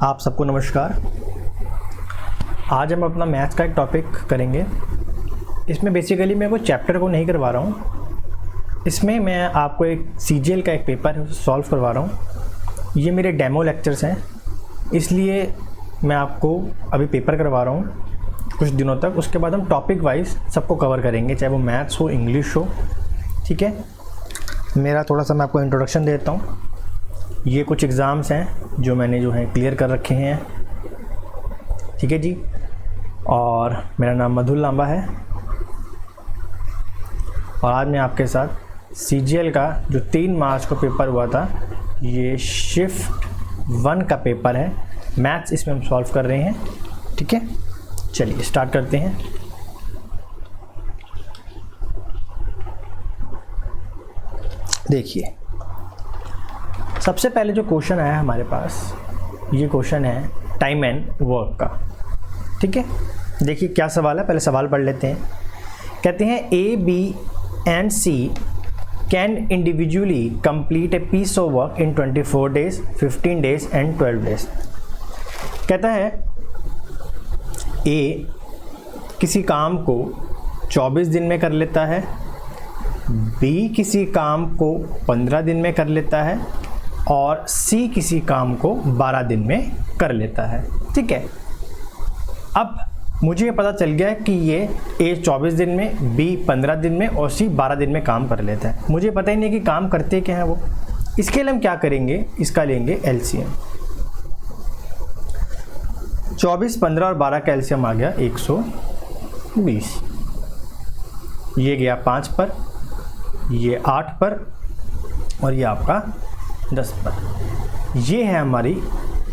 आप सबको नमस्कार। आज हम अपना मैथ्स का एक टॉपिक करेंगे। इसमें बेसिकली मैं कोई चैप्टर को नहीं करवा रहा हूँ, इसमें मैं आपको एक CGL का एक पेपर है उसे सॉल्व करवा रहा हूँ। ये मेरे डेमो लेक्चर्स हैं, इसलिए मैं आपको अभी पेपर करवा रहा हूँ कुछ दिनों तक। उसके बाद हम टॉपिक वाइज सबको कवर करेंगे, चाहे वो मैथ्स हो, इंग्लिश हो। ठीक है, मेरा थोड़ा सा मैं आपको इंट्रोडक्शन देता हूँ। ये कुछ एग्ज़ाम्स हैं जो मैंने क्लियर कर रखे हैं। ठीक है जी, और मेरा नाम मधुल लांबा है और आज मैं आपके साथ CGL का जो 3 मार्च को पेपर हुआ था, ये शिफ्ट 1 का पेपर है। मैथ्स इसमें हम सॉल्व कर रहे हैं। ठीक है, चलिए स्टार्ट करते हैं। देखिए, सबसे पहले जो क्वेश्चन आया हमारे पास, ये क्वेश्चन है टाइम एंड वर्क का। ठीक है, देखिए क्या सवाल है, पहले सवाल पढ़ लेते हैं। कहते हैं A, B and C can individually complete a piece of work in 24 days, 15 days and 12 days। कहता है A किसी काम को 24 दिन में कर लेता है, B किसी काम को 15 दिन में कर लेता है और C किसी काम को 12 दिन में कर लेता है। ठीक है, अब मुझे ये पता चल गया कि ये A 24 दिन में, B 15 दिन में और C 12 दिन में काम कर लेता है। मुझे पता ही नहीं कि काम करते क्या है वो। इसके लिए हम क्या करेंगे, इसका लेंगे LCM। 24, 15 और 12 का LCM आ गया 120। ये गया 5 पर, ये 8 पर और ये आपका 10 पर। ये है हमारी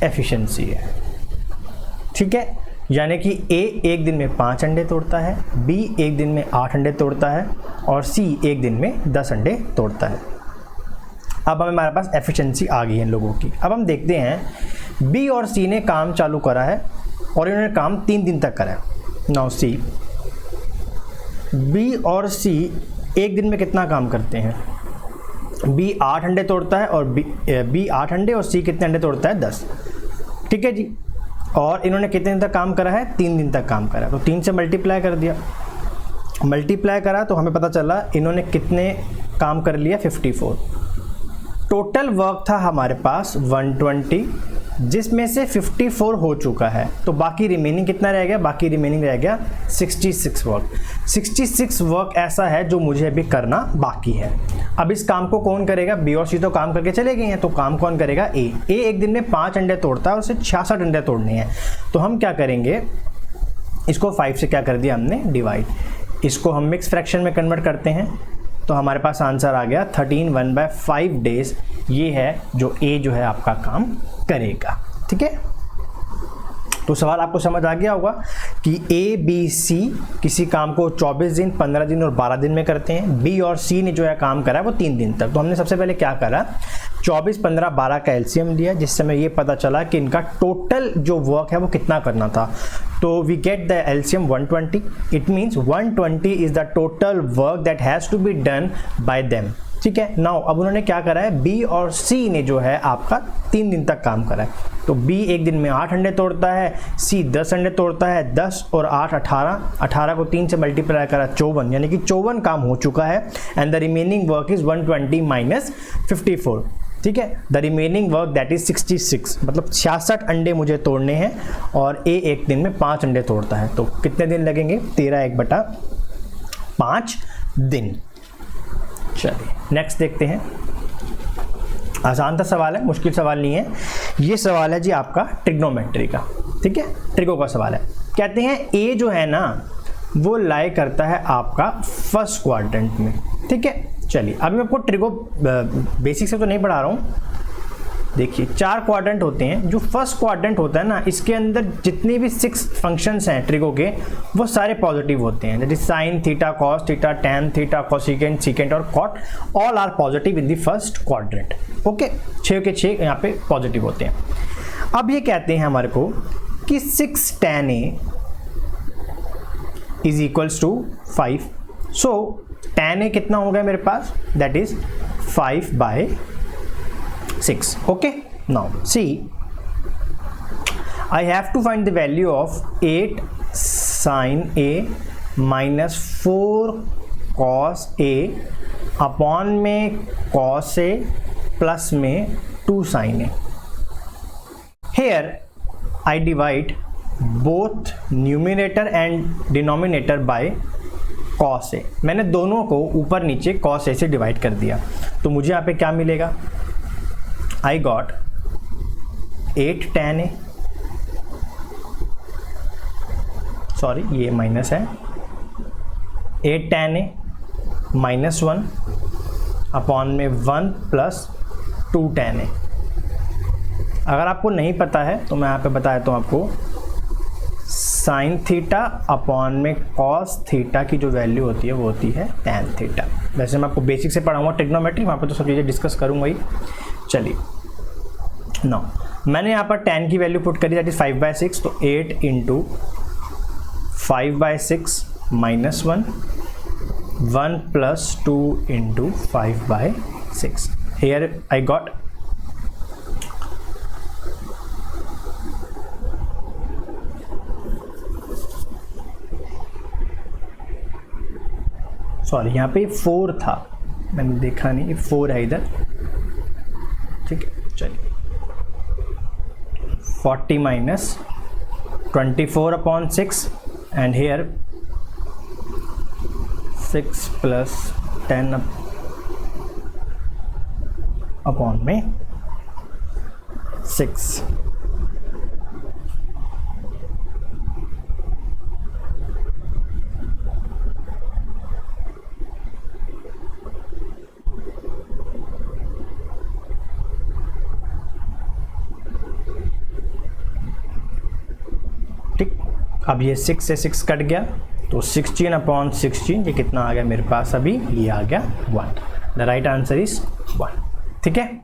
एफिशिएंसी है। ठीक है, यानी कि A एक दिन में 5 अंडे तोड़ता है, B एक दिन में 8 अंडे तोड़ता है और C एक दिन में 10 अंडे तोड़ता है। अब हमारे पास एफिशिएंसी आ गई है इन लोगों की। अब हम देखते हैं B और C ने काम चालू करा है और इन्होंने काम 3 दिन तक करा है। नाउ सी B और C एक दिन में कितना काम करते हैं। B 8 अंडे तोड़ता है और B 8 अंडे और C कितने अंडे तोड़ता है, 10। ठीक है जी, और इन्होंने कितने दिन तक काम करा है, 3 दिन तक काम करा है। तो 3 से मल्टीप्लाई कर दिया, मल्टीप्लाई करा तो हमें पता चला इन्होंने कितने काम कर लिया, 54। टोटल वर्क था हमारे पास 120, जिसमें से 54 हो चुका है। तो बाकी रिमेनिंग कितना रह गया, बाकी रिमेनिंग रह गया 66 वर्क। 66 वर्क ऐसा है जो मुझे अभी करना बाकी है। अब इस काम को कौन करेगा, B और C तो काम करके चले गए हैं, तो काम कौन करेगा, A एक दिन में 5 अंडे तोड़ता है और उसे 66 अंडे तोड़ने हैं। तो हम क्या करेंगे, इसको 5 से क्या कर दिया हमने, डिवाइड। इसको हम मिक्स फ्रैक्शन में कन्वर्ट करते हैं तो हमारे पास आंसर आ गया 13 1/5 डेज। ये है जो A जो है आपका काम करेगा। ठीक है, तो सवाल आपको समझ आ गया होगा कि A, B, C किसी काम को 24 दिन, 15 दिन और 12 दिन में करते हैं। B और C ने जो है काम करा है वो 3 दिन तक। तो हमने सबसे पहले क्या करा, 24, 15, 12 का LCM लिया, जिससे हमें ये पता चला कि इनका टोटल जो वर्क है वो कितना करना था। तो we get the LCM 120। It means 120 is the total work that has to be done by them. ठीक है, नाउ अब उन्होंने क्या करा है, B और C ने जो है आपका 3 दिन तक काम करा है। तो B एक दिन में 8 अंडे तोड़ता है, C 10 अंडे तोड़ता है। 10 और 8 18, 18 को 3 से मल्टीप्लाई करा 54, यानी कि 54 काम हो चुका है। And the remaining work is 120 minus 54। ठीक है, the remaining work that is 66, मतलब 66 अंडे मुझे तोड़ने हैं और A एक दिन में 5 अंडे तोड़ता है। तो कितने दिन लगेंगे, 13 1/5 दिन। चलिए नेक्स्ट देखते हैं। आसान सा सवाल है, मुश्किल सवाल नहीं है। ये सवाल है जी आपका ट्रिग्नोमेट्री का। ठीक है, ट्रिगो का सवाल है। कहते हैं A जो है ना वो लाई करता है आपका फर्स्ट क्वाड्रेंट में। ठीक है, चलिए अब मैं आपको ट्रिगो बेसिक से तो नहीं पढ़ा रहा हूँ। देखिए 4 क्वाड्रेंट होते हैं। जो फर्स्ट क्वाड्रेंट होता है ना, इसके अंदर जितने भी 6 फंक्शंस हैं ट्रिगो के, वो सारे पॉजिटिव होते हैं। जैसे sine theta, cos theta, tan theta, cosecant, secant और cot, all are positive in the first quadrant. Okay, 6 के 6 यहाँ पे पॉजिटिव होते हैं। अब ये कहते हैं हमारे को कि 6 tan A is equals to 5। So tan A कितना हो गया मेरे पास, that is 5/6। Okay, now see I have to find the value of 8 sine A minus 4 cos A upon में कॉस ए प्लस में 2 sine A. Here I divide both numerator and denominator by cos A. मैंने दोनों को ऊपर नीचे cos A से divide कर दिया, तो मुझे यहाँ पे क्या मिलेगा? I got 8 tan A, sorry ये माइनस है, 8 tan ए माइनस 1 अपॉन में 1 प्लस 2 tan ए. अगर आपको नहीं पता है तो मैं यहाँ पे बता देता हूँ आपको, साइन थीटा अपॉन में कॉस थीटा की जो वैल्यू होती है वो होती है tan थीटा. वैसे मैं आपको बेसिक से पढ़ाऊँगा ट्रिग्नोमेट्री, वहाँ पे तो सब चीज़ें डिस्कस करूँगा ही. चलिए नो, मैंने यहाँ पर tan की वैल्यू पुट करी, दैट इज 5/6. तो 8 into 5/6 minus 1 plus 2 into 5/6. Here I got sorry यहाँ पे 4 था, मैंने देखा नहीं, 4 है इधर. ठीक है चलिए, 40 minus 24/6 and here 6 plus 10 upon में 6. ठीक, अब ये 6 से 6 कट गया, तो 16/16 ये कितना आ गया मेरे पास? अभी ये आ गया 1. The right answer is 1. ठीक है,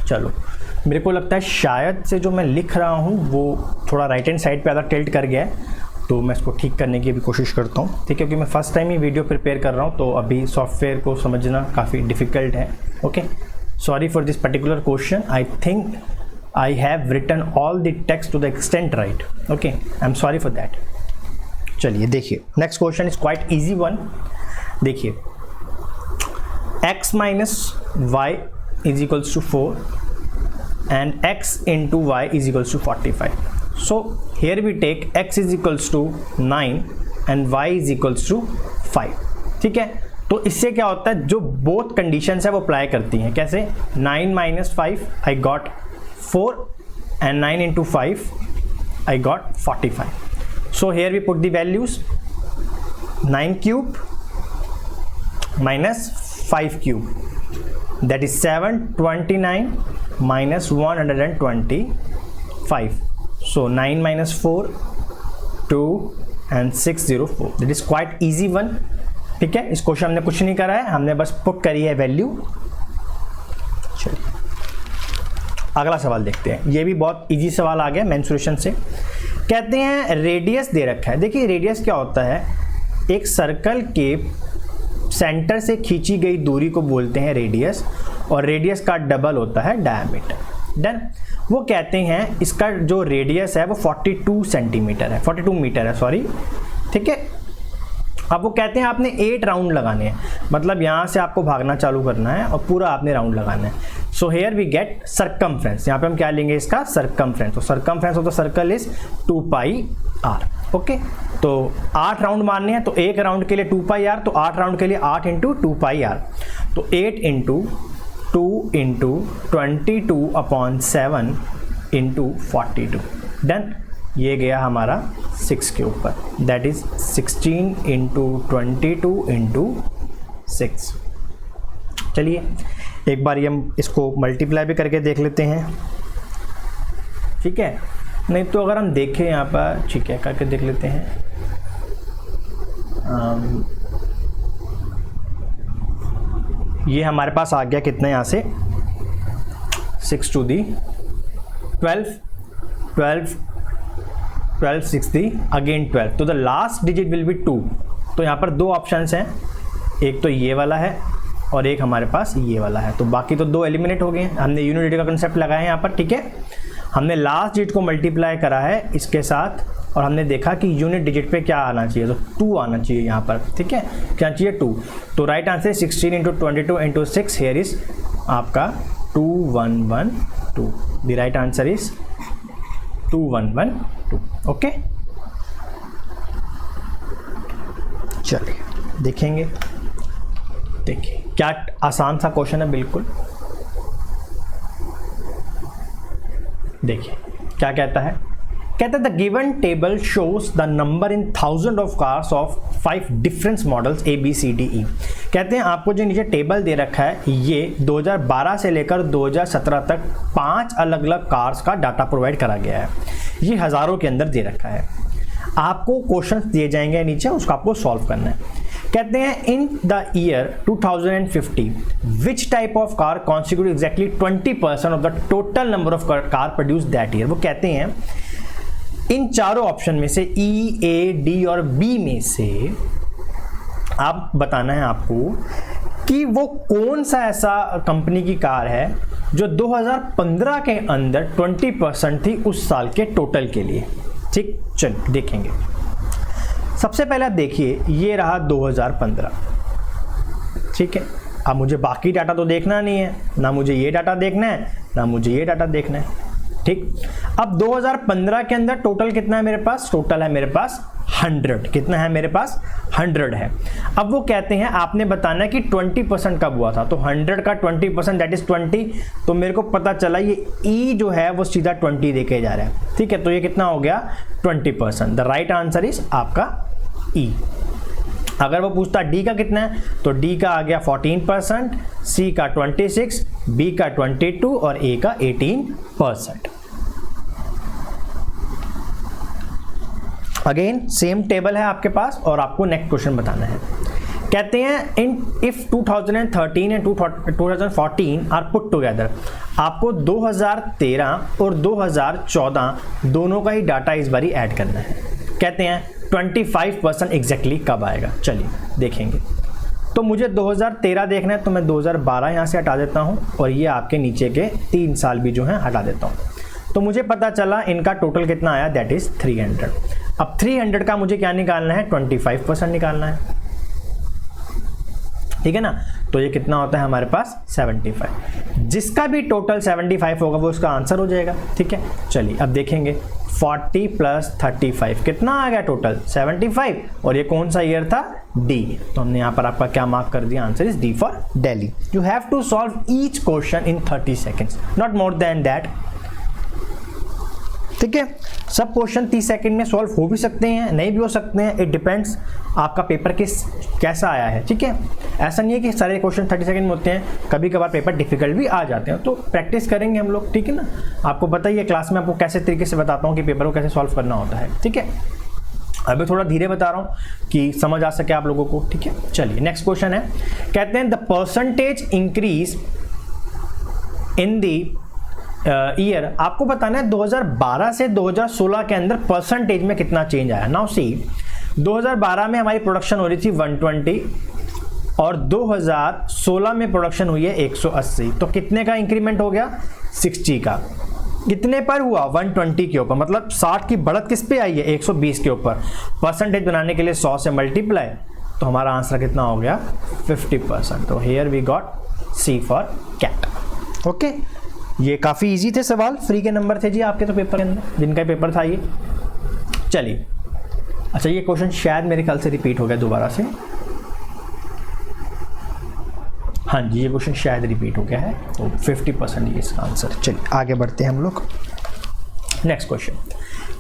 चलो मेरे को लगता है शायद से जो मैं लिख रहा हूँ वो थोड़ा राइट हैंड साइड पे ज़्यादा टिल्ट कर गया है, तो मैं इसको ठीक करने की भी कोशिश करता हूँ. ठीक है, क्योंकि मैं फर्स्ट टाइम ही वीडियो प्रिपेयर कर रहा हूँ, तो अभी सॉफ्टवेयर को समझना काफ़ी डिफ़िकल्ट है. Okay, sorry for this particular question. I think I have written all the text to the extent right. Okay, I'm sorry for that. चलिए देखिए, next question is quite easy one. देखिए, x minus y is equals to 4 and x into y is equals to 45. So here we take x is equals to 9 and y is equals to 5. ठीक है, तो इससे क्या होता है, जो both conditions है वो अप्लाई करती हैं. कैसे? 9 minus 5 I got 4 and 9 into 5 I got 45. So here we put the values, 9 cube minus 5 cube, that is 729 minus 125. So 9 minus 4 2 and 604. That is quite easy one. ठीक है, इस क्वेश्चन हमने कुछ नहीं करा है, हमने बस पुट करी है वैल्यू. चलिए अगला सवाल देखते हैं. ये भी बहुत इजी सवाल आ गया मेंसुरेशन से. कहते हैं रेडियस दे रखा है. देखिए रेडियस क्या होता है, एक सर्कल के सेंटर से खींची गई दूरी को बोलते हैं रेडियस, और रेडियस का डबल होता है डायमीटर. डन. वो कहते हैं इसका जो रेडियस है वो 42 सेंटीमीटर है, 42 मीटर है सॉरी. ठीक है, अब वो कहते हैं आपने 8 राउंड लगाने हैं, मतलब यहाँ से आपको भागना चालू करना है और पूरा आपने राउंड लगाना है. So here we get circumference. यहाँ पे हम क्या लेंगे, इसका सर्कमफ्रेंस. तो circumference of the circle is 2πr. Okay, तो 8 राउंड मारने हैं, तो एक राउंड के लिए 2πr, तो 8 राउंड के लिए 8 इंटू 2πr, तो 8 इंटू 2 इंटू 22/7 इंटू 42. डन. ये गया हमारा 6 के ऊपर, दैट इज 16 इंटू 22 इंटू 6. चलिए एक बार हम इसको मल्टीप्लाई भी करके देख लेते हैं. ठीक है, नहीं तो अगर हम देखें यहाँ पर, ठीक है करके देख लेते हैं. ये हमारे पास आ गया कितना यहाँ से, 6 to the 12 12 12 6 the अगेन 12, तो the last digit will be 2. तो यहाँ पर दो ऑप्शंस हैं, एक तो ये वाला है और एक हमारे पास ये वाला है, तो बाकी तो 2 एलिमिनेट हो गए हैं. हमने यूनिटी का कंसेप्ट लगाया है यहाँ पर. ठीक है, हमने लास्ट डिजिट को मल्टीप्लाई करा है इसके साथ और हमने देखा कि यूनिट डिजिट पे क्या आना चाहिए, तो 2 आना चाहिए यहाँ पर, ठीक है, क्या चाहिए 2। तो राइट आंसर 16 × 22 × 6, हेयर इज आपका 2112। The right answer is 2112। Okay, चलिए देखेंगे। देखिए क्या आसान सा क्वेश्चन है बिल्कुल। देखिए क्या कहता है, कहता है the given table shows the number in 1000 of cars of 5 different models ABCDE। कहते हैं आपको जो नीचे टेबल दे रखा है ये 2012 से लेकर 2017 तक 5 अलग अलग कार्स का डाटा प्रोवाइड करा गया है। ये हज़ारों के अंदर दे रखा है। आपको क्वेश्चंस दिए जाएंगे नीचे, उसको आपको सॉल्व करना है। कहते हैं in the year 2050 which type of car constitute exactly 20% of the total number of car produce that year. वो कहते हैं इन चारों ऑप्शन में से E, A, D और B में से आप बताना है आपको कि वो कौन सा ऐसा कंपनी की कार है जो 2015 के अंदर 20% थी उस साल के टोटल के लिए। ठीक, चलिए देखेंगे। सबसे पहले आप देखिए ये रहा 2015, ठीक है। अब मुझे बाकी डाटा तो देखना नहीं है, ना मुझे ये डाटा देखना है ना मुझे ये डाटा देखना है, ठीक। अब 2015 के अंदर टोटल कितना है मेरे पास, टोटल है मेरे पास 100। कितना है मेरे पास, 100 है। अब वो कहते हैं आपने बताना है कि 20% कब हुआ था, तो 100 का 20% दैट इज 20। तो मेरे को पता चला ये E जो है वो सीधा 20 देके जा रहा है, ठीक है। तो ये कितना हो गया 20%। द राइट आंसर इज आपका E। अगर वो पूछता D का कितना है तो D का आ गया 14%, C का 26, B का 22 और A का 18%। अगेन सेम टेबल है आपके पास और आपको नेक्स्ट क्वेश्चन बताना है। कहते हैं in if 2013 and 2014 are put together, आपको 2013 और 2014 दोनों का ही डाटा इस बारी ऐड करना है। कहते हैं 25% एग्जैक्टली कब आएगा, चलिए देखेंगे। तो मुझे 2013 देखना है तो मैं 2012 यहाँ से हटा देता हूँ और ये आपके नीचे के 3 साल भी जो हैं हटा देता हूँ। तो मुझे पता चला इनका टोटल कितना आया, दैट इज 300। अब 300 का मुझे क्या निकालना है, 25% निकालना है, ठीक है ना। तो ये कितना होता है हमारे पास 75। जिसका भी टोटल 75 होगा वो उसका आंसर हो जाएगा, ठीक है। चलिए अब देखेंगे 40 + 35 कितना आ गया टोटल 75, और ये कौन सा ईयर था, D। तो हमने यहाँ पर आपका क्या मार्क कर दिया, answer is D for Delhi. You have to solve each question in 30 seconds, not more than that, ठीक है। सब क्वेश्चन 30 सेकंड में सॉल्व हो भी सकते हैं, नहीं भी हो सकते हैं, इट डिपेंड्स आपका पेपर कैसा आया है, ठीक है। ऐसा नहीं है कि सारे क्वेश्चन 30 सेकंड में होते हैं, कभी कभार पेपर डिफिकल्ट भी आ जाते हैं, तो प्रैक्टिस करेंगे हम लोग, ठीक है ना। आपको पता ही है क्लास में आपको कैसे तरीके से बताता हूँ कि पेपर को कैसे सॉल्व करना होता है, ठीक है। अभी थोड़ा धीरे बता रहा हूँ कि समझ आ सके आप लोगों को, ठीक है। चलिए नेक्स्ट क्वेश्चन है, कहते हैं the percentage increase in the year. आपको बताना है 2012 से 2016 के अंदर परसेंटेज में कितना चेंज आया। नाउ सी 2012 में हमारी प्रोडक्शन हो रही थी 120 और 2016 में प्रोडक्शन हुई है 180। तो कितने का इंक्रीमेंट हो गया, 60 का। कितने पर हुआ, 120 के ऊपर, मतलब 60 की बढ़त किस पे आई है, 120 के ऊपर। परसेंटेज बनाने के लिए 100 से मल्टीप्लाई, तो हमारा आंसर कितना हो गया 50%। तो here we got C for cat. Okay, ये काफ़ी इजी थे सवाल, फ्री के नंबर थे जी आपके तो पेपर के अंदर, जिनका पेपर था ये। चलिए अच्छा, ये क्वेश्चन शायद मेरे ख्याल से रिपीट हो गया दोबारा से। हाँ जी, ये क्वेश्चन शायद रिपीट हो गया है, तो 50% ये इसका आंसर। चलिए आगे बढ़ते हैं हम लोग। नेक्स्ट क्वेश्चन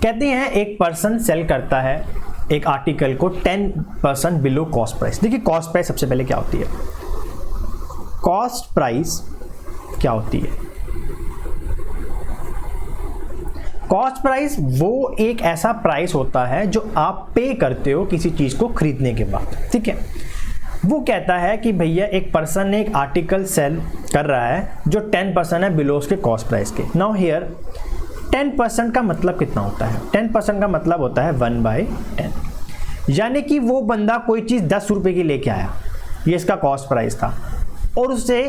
कहते हैं एक पर्सन सेल करता है एक आर्टिकल को 10% बिलो कॉस्ट प्राइस। देखिए कॉस्ट प्राइस सबसे पहले क्या होती है, कॉस्ट प्राइस क्या होती है। कॉस्ट प्राइस वो एक ऐसा प्राइस होता है जो आप पे करते हो किसी चीज को खरीदने के बाद, ठीक है। वो कहता है कि भैया एक पर्सन ने एक आर्टिकल सेल कर रहा है जो 10% है बिलो उसके कॉस्ट प्राइस के। नाउ हियर 10% का मतलब कितना होता है, 10% का मतलब होता है 1/10, यानी कि वो बंदा कोई चीज 10 रुपए की लेके आया, ये इसका कॉस्ट प्राइस था, और उसे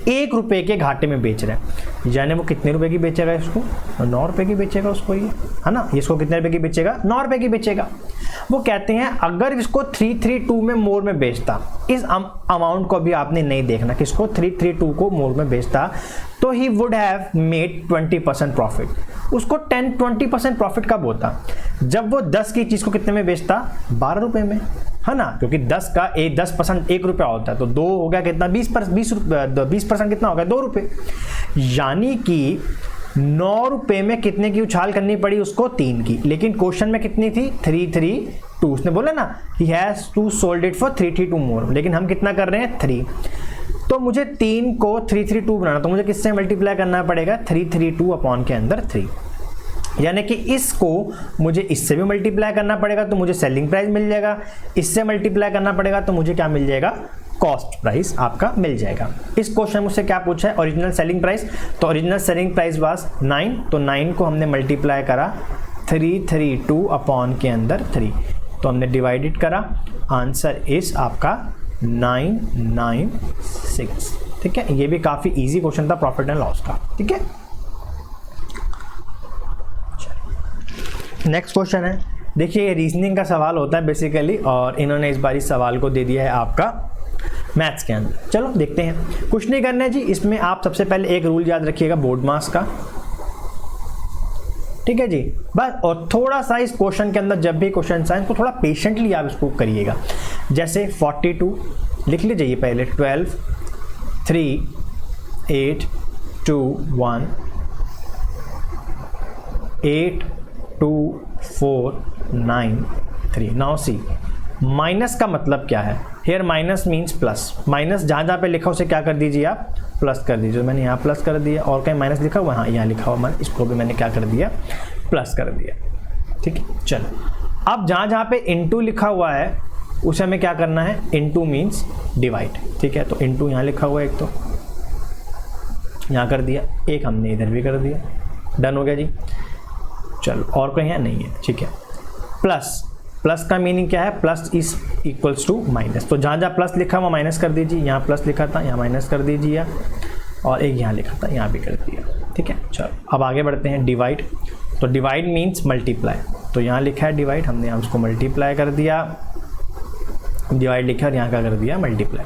1 रुपये के घाटे में बेच रहे हैं, यानी वो कितने रुपए की बेचेगा इसको? 9 रुपये की बेचेगा उसको, ये है ना। इसको कितने रुपए की बेचेगा? 9 रुपये की बेचेगा। वो कहते हैं अगर इसको 332 में मोर में बेचता, इस अमाउंट को भी आपने नहीं देखना, किसको? 332 को मोर में बेचता, तो he would have made 20% profit. उसको 20% प्रॉफिट कब होता? जब वो 10 की चीज़ को कितने में बेचता? 12 रुपये में, है ना, क्योंकि 10% 1 रुपया होता है, तो 2 हो गया कितना? 20% कितना हो गया? 2 रुपये। यानी कि 9 रुपये में कितने की उछाल करनी पड़ी उसको? 3 की। लेकिन क्वेश्चन में कितनी थी? 332। उसने बोला ना he has to sold it for 332 more, लेकिन हम कितना कर रहे हैं? 3। तो मुझे 3 को 332 बनाना, तो मुझे किससे मल्टीप्लाई करना पड़ेगा? 332 अपॉन के अंदर 3, यानी कि इसको मुझे इससे भी मल्टीप्लाई करना पड़ेगा तो मुझे सेलिंग प्राइस मिल जाएगा, इससे मल्टीप्लाई करना पड़ेगा तो मुझे क्या मिल जाएगा? कॉस्ट प्राइस आपका मिल जाएगा। इस क्वेश्चन मुझसे क्या पूछा है? Original selling price. तो ओरिजिनल सेलिंग प्राइस वाज 9, तो 9 को हमने मल्टीप्लाई करा 332 अपॉन के अंदर 3, तो हमने डिवाइडेड करा, आंसर इस आपका 996। ठीक है, ये भी काफ़ी इजी क्वेश्चन था प्रॉफिट एंड लॉस का। ठीक है, नेक्स्ट क्वेश्चन है, देखिए ये रीजनिंग का सवाल होता है बेसिकली, और इन्होंने इस बार इस सवाल को दे दिया है आपका मैथ्स के अंदर। चलो देखते हैं, कुछ नहीं करना है जी। इसमें आप सबसे पहले एक रूल याद रखिएगा बोर्ड मास का, ठीक है जी, बस। और थोड़ा सा इस क्वेश्चन के अंदर जब भी क्वेश्चन आए तो थोड़ा पेशेंटली आप इसको करिएगा। जैसे 42 लिख लीजिए पहले, 12 3 8 2 1 8 2 4 9 3। नाउ सी, माइनस का मतलब क्या है? Here minus means plus. Minus जहाँ जहाँ पे लिखा उसे क्या कर दीजिए आप? प्लस कर दीजिए। मैंने यहाँ प्लस कर दिया, और कहीं माइनस लिखा हुआ? हाँ, यहाँ लिखा हुआ, इसको भी मैंने क्या कर दिया? प्लस कर दिया। ठीक है, चलो अब जहाँ जहाँ पे इनटू लिखा हुआ है उसे हमें क्या करना है? Into means divide. ठीक है, तो इनटू यहाँ लिखा हुआ है, एक तो यहाँ कर दिया, एक हमने इधर भी कर दिया, डन हो गया जी। चलो और कहीं है? नहीं है। ठीक है, प्लस, प्लस का मीनिंग क्या है? Plus is equals to minus, तो जहाँ जहाँ प्लस लिखा हुआ माइनस कर दीजिए। यहाँ प्लस लिखा था, यहाँ माइनस कर दीजिए, और एक यहाँ लिखा था, यहाँ भी कर दिया। ठीक है, चलो अब आगे बढ़ते हैं। डिवाइड, तो डिवाइड मीन्स मल्टीप्लाई, तो यहाँ लिखा है डिवाइड, हमने यहाँ उसको मल्टीप्लाई कर दिया, डिवाइड लिखा और यहाँ का कर दिया मल्टीप्लाई।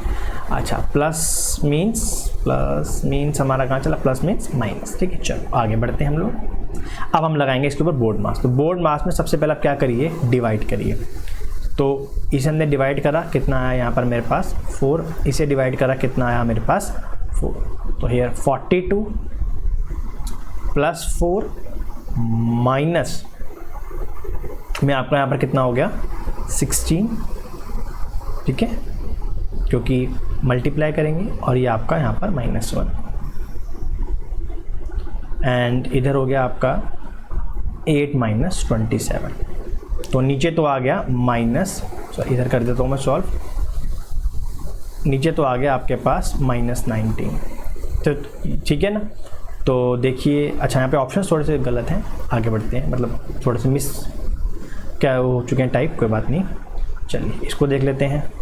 अच्छा, प्लस मीन्स हमारा कहाँ चला? Plus means minus. ठीक है, चलो आगे बढ़ते हैं हम लोग। अब हम लगाएंगे इसके ऊपर बोर्ड मास। तो बोर्ड मास में सबसे पहले आप क्या करिए? डिवाइड करिए। तो इसे हमने डिवाइड करा, कितना आया यहाँ पर मेरे पास? 4। इसे डिवाइड करा, कितना आया मेरे पास? 4। तो हेयर 42 प्लस 4 माइनस में आपका यहाँ पर कितना हो गया? 16। ठीक है, क्योंकि मल्टीप्लाई करेंगे, और ये आपका यहाँ पर -1, एंड इधर हो गया आपका 8 - 27। तो नीचे तो आ गया माइनस, इधर कर देता हूँ मैं सॉल्व, नीचे तो आ गया आपके पास -19। तो ठीक है ना। तो देखिए, अच्छा यहाँ पे ऑप्शन थोड़े से गलत हैं, आगे बढ़ते हैं, मतलब थोड़े से मिस क्या हो चुके हैं टाइप, कोई बात नहीं। चलिए इसको देख लेते हैं।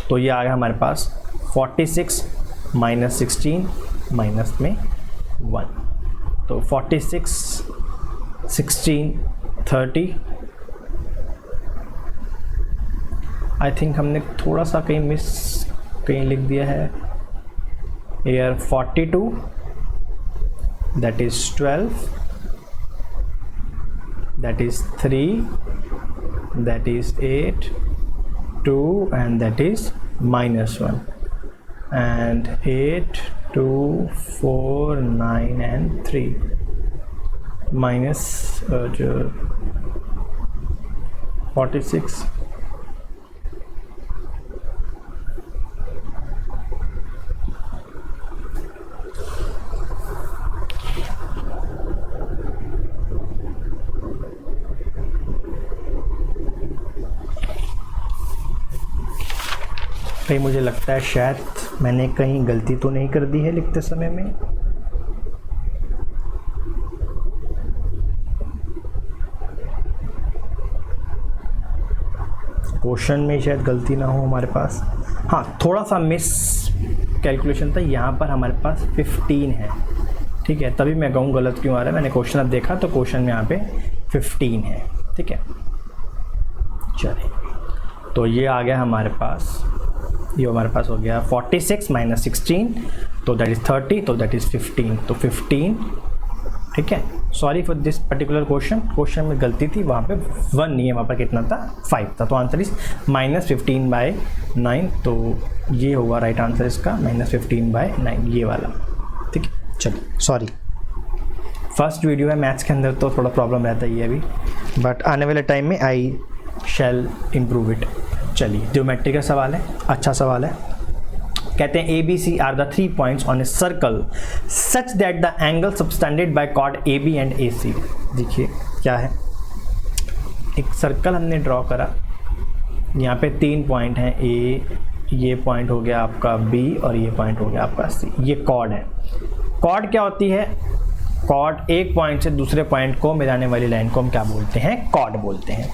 तो ये आ गया हमारे पास 46 - 16 माइनस में 1, तो 46 16 30। आई थिंक हमने थोड़ा सा कहीं लिख दिया है। Here 42, that is 12, that is 3, that is 8, 2, and that is -1, and 8, 2, 4, 9 and 3 minus 46। कहीं मुझे लगता है शायद मैंने कहीं गलती तो नहीं कर दी है लिखते समय में। क्वेश्चन में शायद गलती ना हो हमारे पास। हाँ, थोड़ा सा मिस कैलकुलेशन था, यहाँ पर हमारे पास 15 है, ठीक है, तभी मैं कहूँ गलत क्यों आ रहा है। मैंने क्वेश्चन अब देखा तो क्वेश्चन में यहाँ पे 15 है, ठीक है। चलिए, तो ये आ गया हमारे पास, ये हमारे पास हो गया 46 माइनस 16, तो दैट इज़ 30, तो दैट इज़ 15, तो 15, ठीक है। Sorry for this particular question में गलती थी, वहाँ पे 1 नहीं है, वहाँ पर कितना था 5 था, तो आंसर इज -15/9, तो ये होगा राइट आंसर इसका -15/9 ये वाला, ठीक है। चलिए, सॉरी फर्स्ट वीडियो है मैथ्स के अंदर तो थोड़ा प्रॉब्लम रहता ही है अभी, बट आने वाले टाइम में आई शैल इम्प्रूव इट। चलिए, ज्योमेट्री का सवाल है, अच्छा सवाल है। कहते हैं ABC are the 3 points on a circle such that the angle subtended by chord AB and AC। देखिए क्या है, एक सर्कल हमने ड्रॉ करा, यहाँ पे 3 पॉइंट हैं, A, ये पॉइंट हो गया आपका B और ये पॉइंट हो गया आपका C। ये कॉर्ड है। कॉर्ड क्या होती है? कॉर्ड एक पॉइंट से दूसरे पॉइंट को मिलाने वाली लाइन को हम क्या बोलते हैं? कॉर्ड बोलते हैं,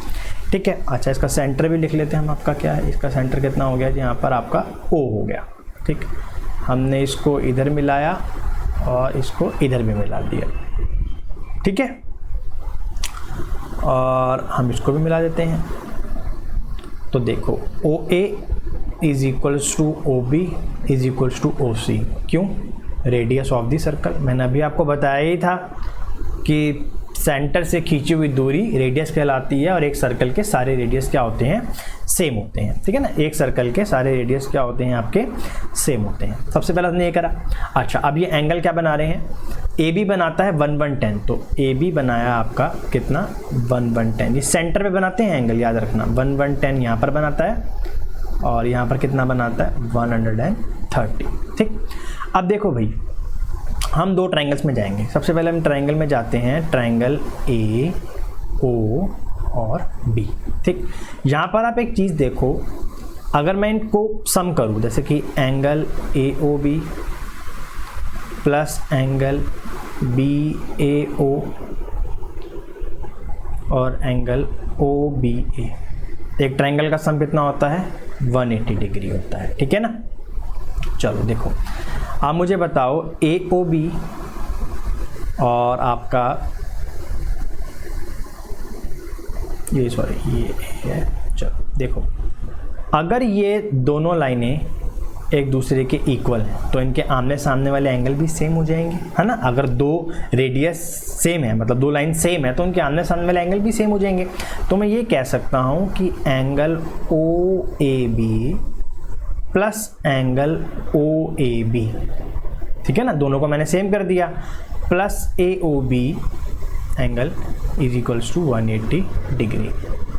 ठीक है। अच्छा, इसका सेंटर भी लिख लेते हैं हम। आपका क्या है, इसका सेंटर कितना हो गया? यहाँ पर आपका O हो गया, ठीक। हमने इसको इधर मिलाया और इसको इधर भी मिला दिया, ठीक है, और हम इसको भी मिला देते हैं। तो देखो OA is equals to OB is equals to OC। क्यों? Radius of the circle. मैंने अभी आपको बताया ही था कि सेंटर से खींची हुई दूरी रेडियस कहलाती है, और एक सर्कल के सारे रेडियस क्या होते हैं? सेम होते हैं, ठीक है ना। एक सर्कल के सारे रेडियस क्या होते हैं? आपके सेम होते हैं। सबसे पहले हमने ये करा। अच्छा, अब ये एंगल क्या बना रहे हैं? AB बनाता है 1 1 10, तो AB बनाया आपका कितना? 1 1 10। ये सेंटर पे बनाते हैं एंगल, याद रखना। 1 1 10 यहाँ पर बनाता है, और यहाँ पर कितना बनाता है? 130, ठीक। अब देखो भाई, हम 2 ट्रायंगल्स में जाएंगे। सबसे पहले हम ट्रायंगल में जाते हैं, ट्रायंगल AO और B, ठीक। यहाँ पर आप एक चीज़ देखो, अगर मैं इनको सम करूँ, जैसे कि angle AOB plus angle BAO और एंगल OBA, एक ट्रायंगल का सम कितना होता है? 180 डिग्री होता है, ठीक है ना। चलो देखो, आप मुझे बताओ AOB और आपका ये है। चलो देखो, अगर ये दोनों लाइनें एक दूसरे के इक्वल हैं तो इनके आमने सामने वाले एंगल भी सेम हो जाएंगे, है ना। अगर 2 रेडियस सेम है, मतलब 2 लाइन सेम है, तो उनके आमने सामने वाले एंगल भी सेम हो जाएंगे। तो मैं ये कह सकता हूँ कि angle OAB plus angle OAB, ठीक है ना, दोनों को मैंने सेम कर दिया, plus AOB angle is equals to 180 degree,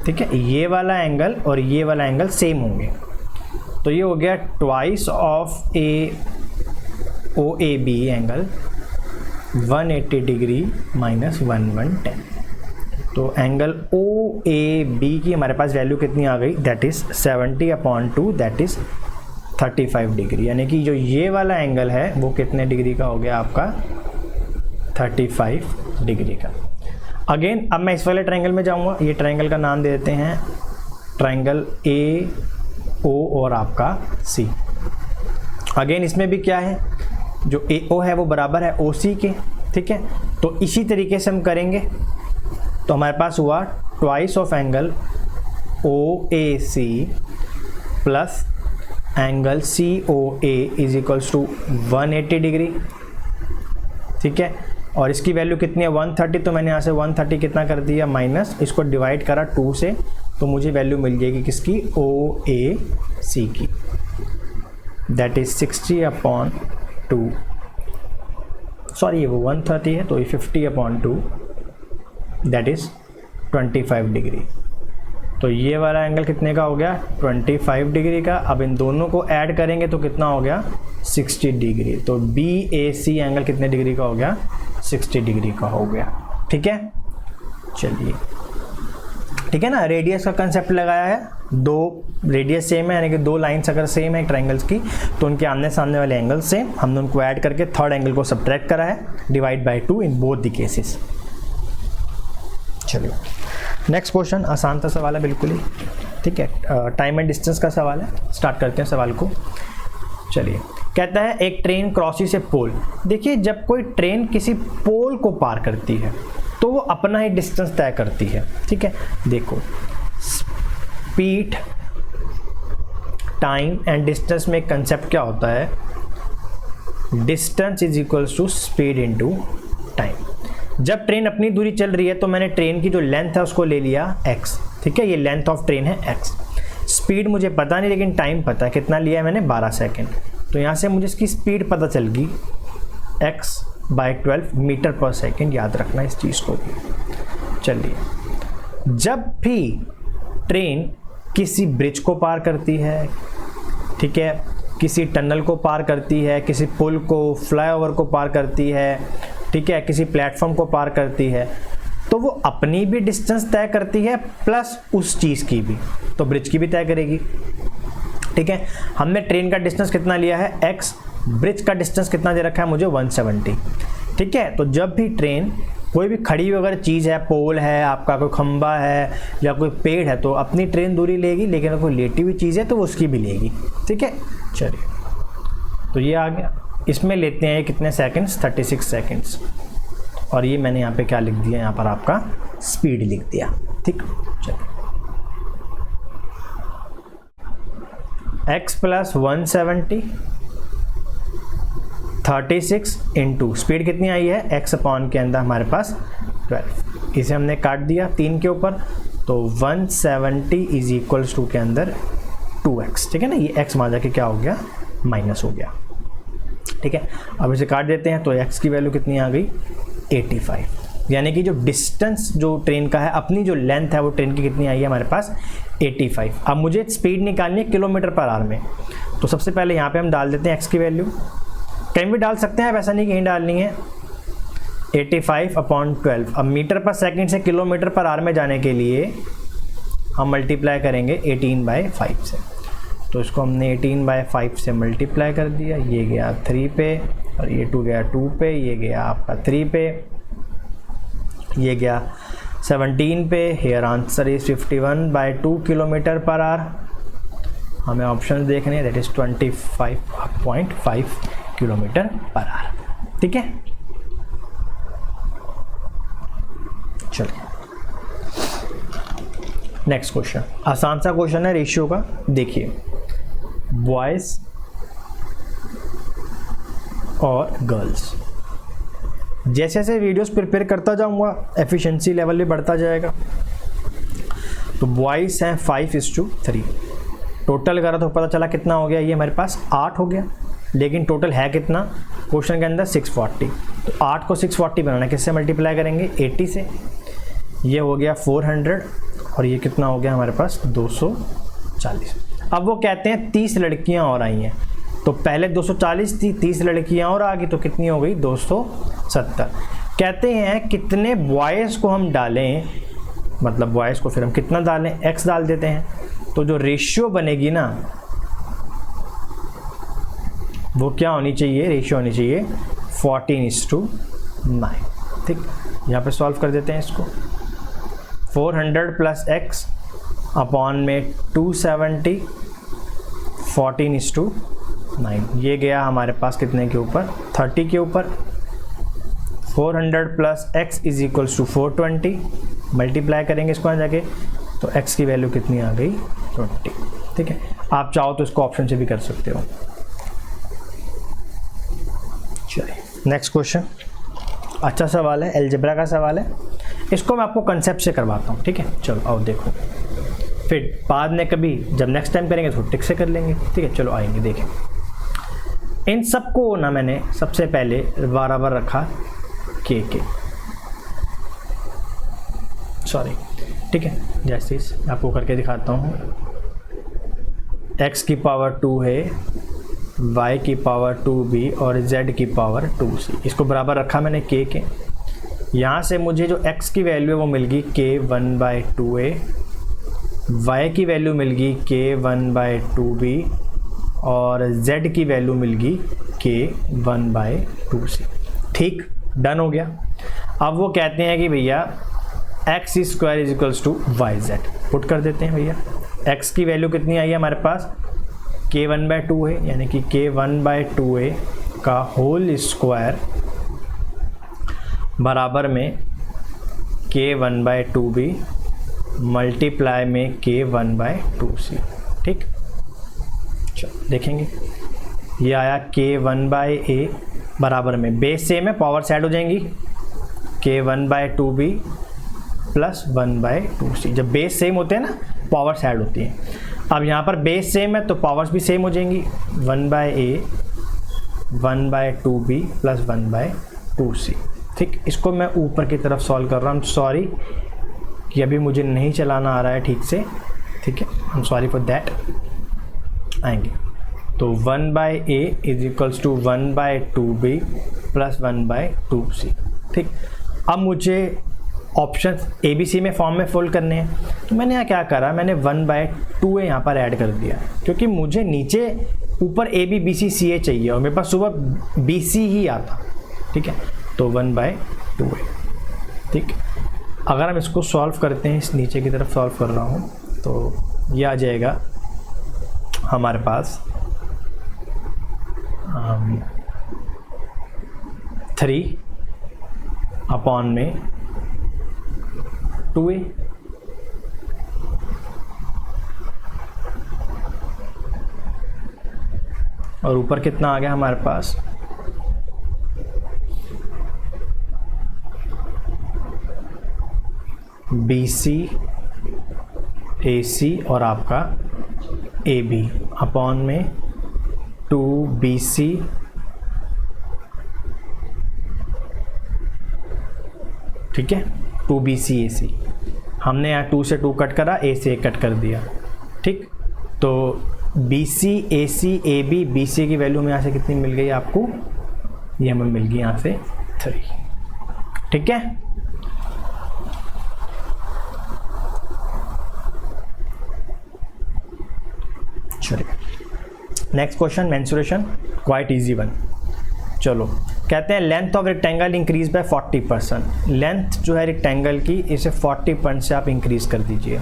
ठीक है। ये वाला एंगल और ये वाला एंगल सेम होंगे, तो ये हो गया twice of OAB angle 180 degree minus 110। तो एंगल OAB की हमारे पास वैल्यू कितनी आ गई? That is 70/2, that is 35 degree. यानी कि जो ये वाला एंगल है वो कितने डिग्री का हो गया? आपका 35 डिग्री का। अगेन अब मैं इस वाले ट्रायंगल में जाऊंगा। ये ट्रायंगल का नाम दे देते हैं ट्रायंगल AO और आपका C। अगेन इसमें भी क्या है, जो AO है वो बराबर है OC के, ठीक है। तो इसी तरीके से हम करेंगे, तो हमारे पास हुआ twice of angle OAC plus angle COA is equals to 180 degree, ठीक है। और इसकी वैल्यू कितनी है? 130, तो मैंने यहाँ से 130 कितना कर दिया? माइनस, इसको डिवाइड करा 2 से, तो मुझे वैल्यू मिल जाएगी किसकी? OAC की, दैट इज 60/2। सॉरी, वो 130 है, तो ये 50/2, दैट इज 25 डिग्री। तो ये वाला एंगल कितने का हो गया? 25 डिग्री का। अब इन दोनों को ऐड करेंगे तो कितना हो गया? 60 डिग्री। तो BAC एंगल कितने डिग्री का हो गया? 60 डिग्री का हो गया, ठीक है। चलिए, ठीक है ना, रेडियस का कंसेप्ट लगाया है। 2 रेडियस सेम है, यानी कि 2 लाइन्स अगर सेम है ट्रायंगल्स की, तो उनके आमने सामने वाले एंगल सेम, हमने उनको ऐड करके थर्ड एंगल को सब्ट्रैक्ट करा है, divide by 2 in both the cases. चलिए, नेक्स्ट क्वेश्चन आसान सा सवाल है बिल्कुल ही, ठीक है। टाइम एंड डिस्टेंस का सवाल है। स्टार्ट करते हैं सवाल को। चलिए, कहता है एक ट्रेन क्रॉसिस ए पोल। देखिए जब कोई ट्रेन किसी पोल को पार करती है तो वो अपना ही डिस्टेंस तय करती है, ठीक है। देखो स्पीड, टाइम एंड डिस्टेंस में कंसेप्ट क्या होता है, distance is equals to speed into time. जब ट्रेन अपनी दूरी चल रही है तो मैंने ट्रेन की जो लेंथ है उसको ले लिया x, ठीक है, ये लेंथ ऑफ ट्रेन है x। स्पीड मुझे पता नहीं लेकिन टाइम पता है, कितना लिया है मैंने 12 सेकेंड, तो यहाँ से मुझे इसकी स्पीड पता चल गई x/12 मीटर पर सेकेंड, याद रखना इस चीज़ को भी। चलिए जब भी ट्रेन किसी ब्रिज को पार करती है, ठीक है, किसी टनल को पार करती है, किसी पुल को, फ्लाईओवर को पार करती है, ठीक है, किसी प्लेटफॉर्म को पार करती है, तो वो अपनी भी डिस्टेंस तय करती है प्लस उस चीज़ की भी, तो ब्रिज की भी तय करेगी, ठीक है। हमने ट्रेन का डिस्टेंस कितना लिया है x, ब्रिज का डिस्टेंस कितना दे रखा है मुझे 170, ठीक है। तो जब भी ट्रेन कोई भी खड़ी अगर चीज़ है, पोल है आपका, कोई खंबा है या कोई पेड़ है, तो अपनी ट्रेन दूरी लेगी, लेकिन अगर कोई लेटी हुई चीज़ है तो वो उसकी भी लेगी, ठीक है। चलिए तो ये आ गया। इसमें लेते हैं कितने सेकंड्स, 36 सेकंड्स, और ये मैंने यहाँ पे क्या लिख दिया, यहाँ पर आपका स्पीड लिख दिया, ठीक। चलिए x + 170 36 इंटू स्पीड कितनी आई है x अपॉन के अंदर हमारे पास 12, इसे हमने काट दिया 3 के ऊपर, तो 170 इज इक्वल्स टू के अंदर 2x, ठीक है ना। ये x वहाँ जाके क्या हो गया, माइनस हो गया, ठीक है। अब इसे काट देते हैं तो x की वैल्यू कितनी आ गई 85, यानी कि जो डिस्टेंस जो ट्रेन का है, अपनी जो लेंथ है वो ट्रेन की कितनी आई है हमारे पास 85। अब मुझे स्पीड निकालनी है किलोमीटर पर आवर में, तो सबसे पहले यहाँ पे हम डाल देते हैं x की वैल्यू, कहीं भी डाल सकते हैं, वैसा नहीं कहीं डालनी है, 85/12। अब मीटर पर सेकंड से किलोमीटर पर आवर में जाने के लिए हम मल्टीप्लाई करेंगे 18/5 से, तो इसको हमने 18/5 से मल्टीप्लाई कर दिया, ये गया 3 पे और ये 2 गया 2 पे, ये गया आपका 3 पे, ये गया 17 पे। Here answer is 51/2 kilometre per hour. हमें ऑप्शन देखने हैं, that is 25.5 kilometre per hour, ठीक है। चलिए नेक्स्ट क्वेश्चन, आसान सा क्वेश्चन है रेशियो का। देखिए बॉयज और गर्ल्स, जैसे जैसे वीडियोस प्रिपेयर करता जाऊंगा एफिशिएंसी लेवल भी बढ़ता जाएगा। तो बॉयज़ हैं 5:3, टोटल करा तो पता चला कितना हो गया, ये हमारे पास 8 हो गया, लेकिन टोटल है कितना क्वेश्चन के अंदर 640। तो 8 को 640 बनाना किससे मल्टीप्लाई करेंगे 80 से, ये हो गया 400 और ये कितना हो गया हमारे पास 240। अब वो कहते हैं 30 लड़कियां और आई हैं, तो पहले 240 थी, 30 लड़कियां और आ गई तो कितनी हो गई 270। कहते हैं कितने बॉयज़ को हम डालें, मतलब बॉयज़ को फिर हम कितना डालें, x डाल देते हैं, तो जो रेशियो बनेगी ना वो क्या होनी चाहिए, रेशियो होनी चाहिए 14:9, ठीक। यहाँ पे सॉल्व कर देते हैं इसको, 400 + x अपॉन में 270 14:9, ये गया हमारे पास कितने के ऊपर 30 के ऊपर। 400 + x is equals to 420, multiply करेंगे इसको जाके, तो x की वैल्यू कितनी आ गई 20, ठीक है। आप चाहो तो इसको ऑप्शन से भी कर सकते हो। चलिए नेक्स्ट क्वेश्चन, अच्छा सवाल है, अलजेब्रा का सवाल है, इसको मैं आपको कंसेप्ट से करवाता हूँ, ठीक है। चलो आओ देखो, फिर बाद में कभी जब नेक्स्ट टाइम करेंगे तो टिक से कर लेंगे, ठीक है। चलो आएंगे देखें। इन सबको ना मैंने सबसे पहले बराबर रखा के सॉरी, ठीक है। जैसे आपको करके दिखाता हूँ, x की पावर 2 है, y की पावर 2b और z की पावर 2c, इसको बराबर रखा मैंने के। यहाँ से मुझे जो x की वैल्यू है वो मिल गई k 1/2a, y की वैल्यू मिल गई k 1/2b और z की वैल्यू मिल गई k 1/2c, ठीक, डन हो गया। अब वो कहते हैं कि भैया x² = yz, पुट कर देते हैं भैया। x की वैल्यू कितनी आई है हमारे पास k1/2 है, यानी कि k1/2a का होल स्क्वायर बराबर में k1/2b मल्टीप्लाई में k1/2c। ठीक, चलो देखेंगे। ये आया k1/a बराबर में, बेस सेम है, पावर साइड हो जाएंगी, k1/2b प्लस 1/2c। जब बेस सेम होते हैं ना, पावर साइड होती है। अब यहाँ पर बेस सेम है तो पावर्स भी सेम हो जाएंगी, 1/a 1/2b प्लस 1/2c। ठीक, इसको मैं ऊपर की तरफ सॉल्व कर रहा हूँ। सॉरी कि अभी मुझे नहीं चलाना आ रहा है ठीक से, ठीक है, I am sorry for that. आएंगे तो 1/a is equals to 1/2b plus 1/2c। ठीक, अब मुझे ऑप्शन ए बी सी में फॉर्म में फोल्ड करने हैं, तो मैंने यहाँ क्या करा, मैंने 1/2a यहाँ पर ऐड कर दिया, क्योंकि मुझे नीचे ऊपर ए बी बी सी सी ए चाहिए और मेरे पास सुबह बी सी ही आता। ठीक है, तो 1/2a। ठीक, अगर हम इसको सॉल्व करते हैं, इस नीचे की तरफ सॉल्व कर रहा हूँ, तो ये आ जाएगा हमारे पास 3/2a। और ऊपर कितना आ गया हमारे पास, BC AC और आपका AB अपॉन में 2BC ठीक है, 2BC AC। हमने यहाँ 2 से 2 कट करा, A से 1 कट कर दिया। ठीक, तो BC AC AB BC की वैल्यू में यहाँ से कितनी मिल गई आपको, ये हमें मिल गई यहाँ से 3। ठीक है, चलिए next question, mensuration, quite easy one. चलो, कहते हैं length of rectangle increase by 40%। Length जो है रेक्टेंगल की, इसे 40% से आप इंक्रीज कर दीजिए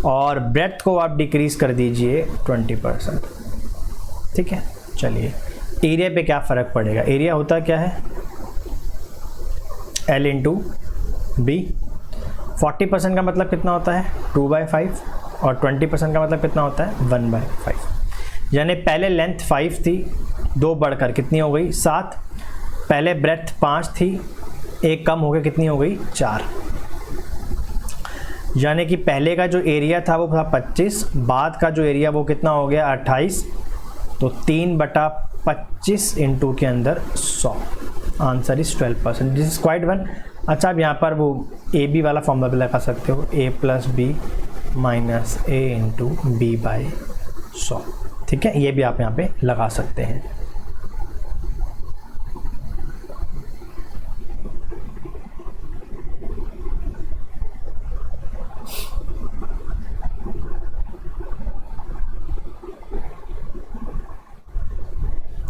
और ब्रेड्थ को आप डिक्रीज कर दीजिए 20%। ठीक है, चलिए एरिया पे क्या फ़र्क पड़ेगा। एरिया होता क्या है, L इंटू बी। 40% का मतलब कितना होता है, 2/5, और 20% का मतलब कितना होता है, 1/5। यानी पहले लेंथ 5 थी, 2 बढ़कर कितनी हो गई, 7। पहले ब्रेड्थ 5 थी, 1 कम हो गया, कितनी हो गई, 4। यानी कि पहले का जो एरिया था वो था 25, बाद का जो एरिया वो कितना हो गया, 28। तो 3/25 इंटू के अंदर 100। Answer is 12%। This is quiet one. अच्छा, अब यहाँ पर वो ए बी वाला फॉर्मूला भी लगा सकते हो, a plus B minus a into B by 100। ठीक है, ये भी आप यहाँ पे लगा सकते हैं।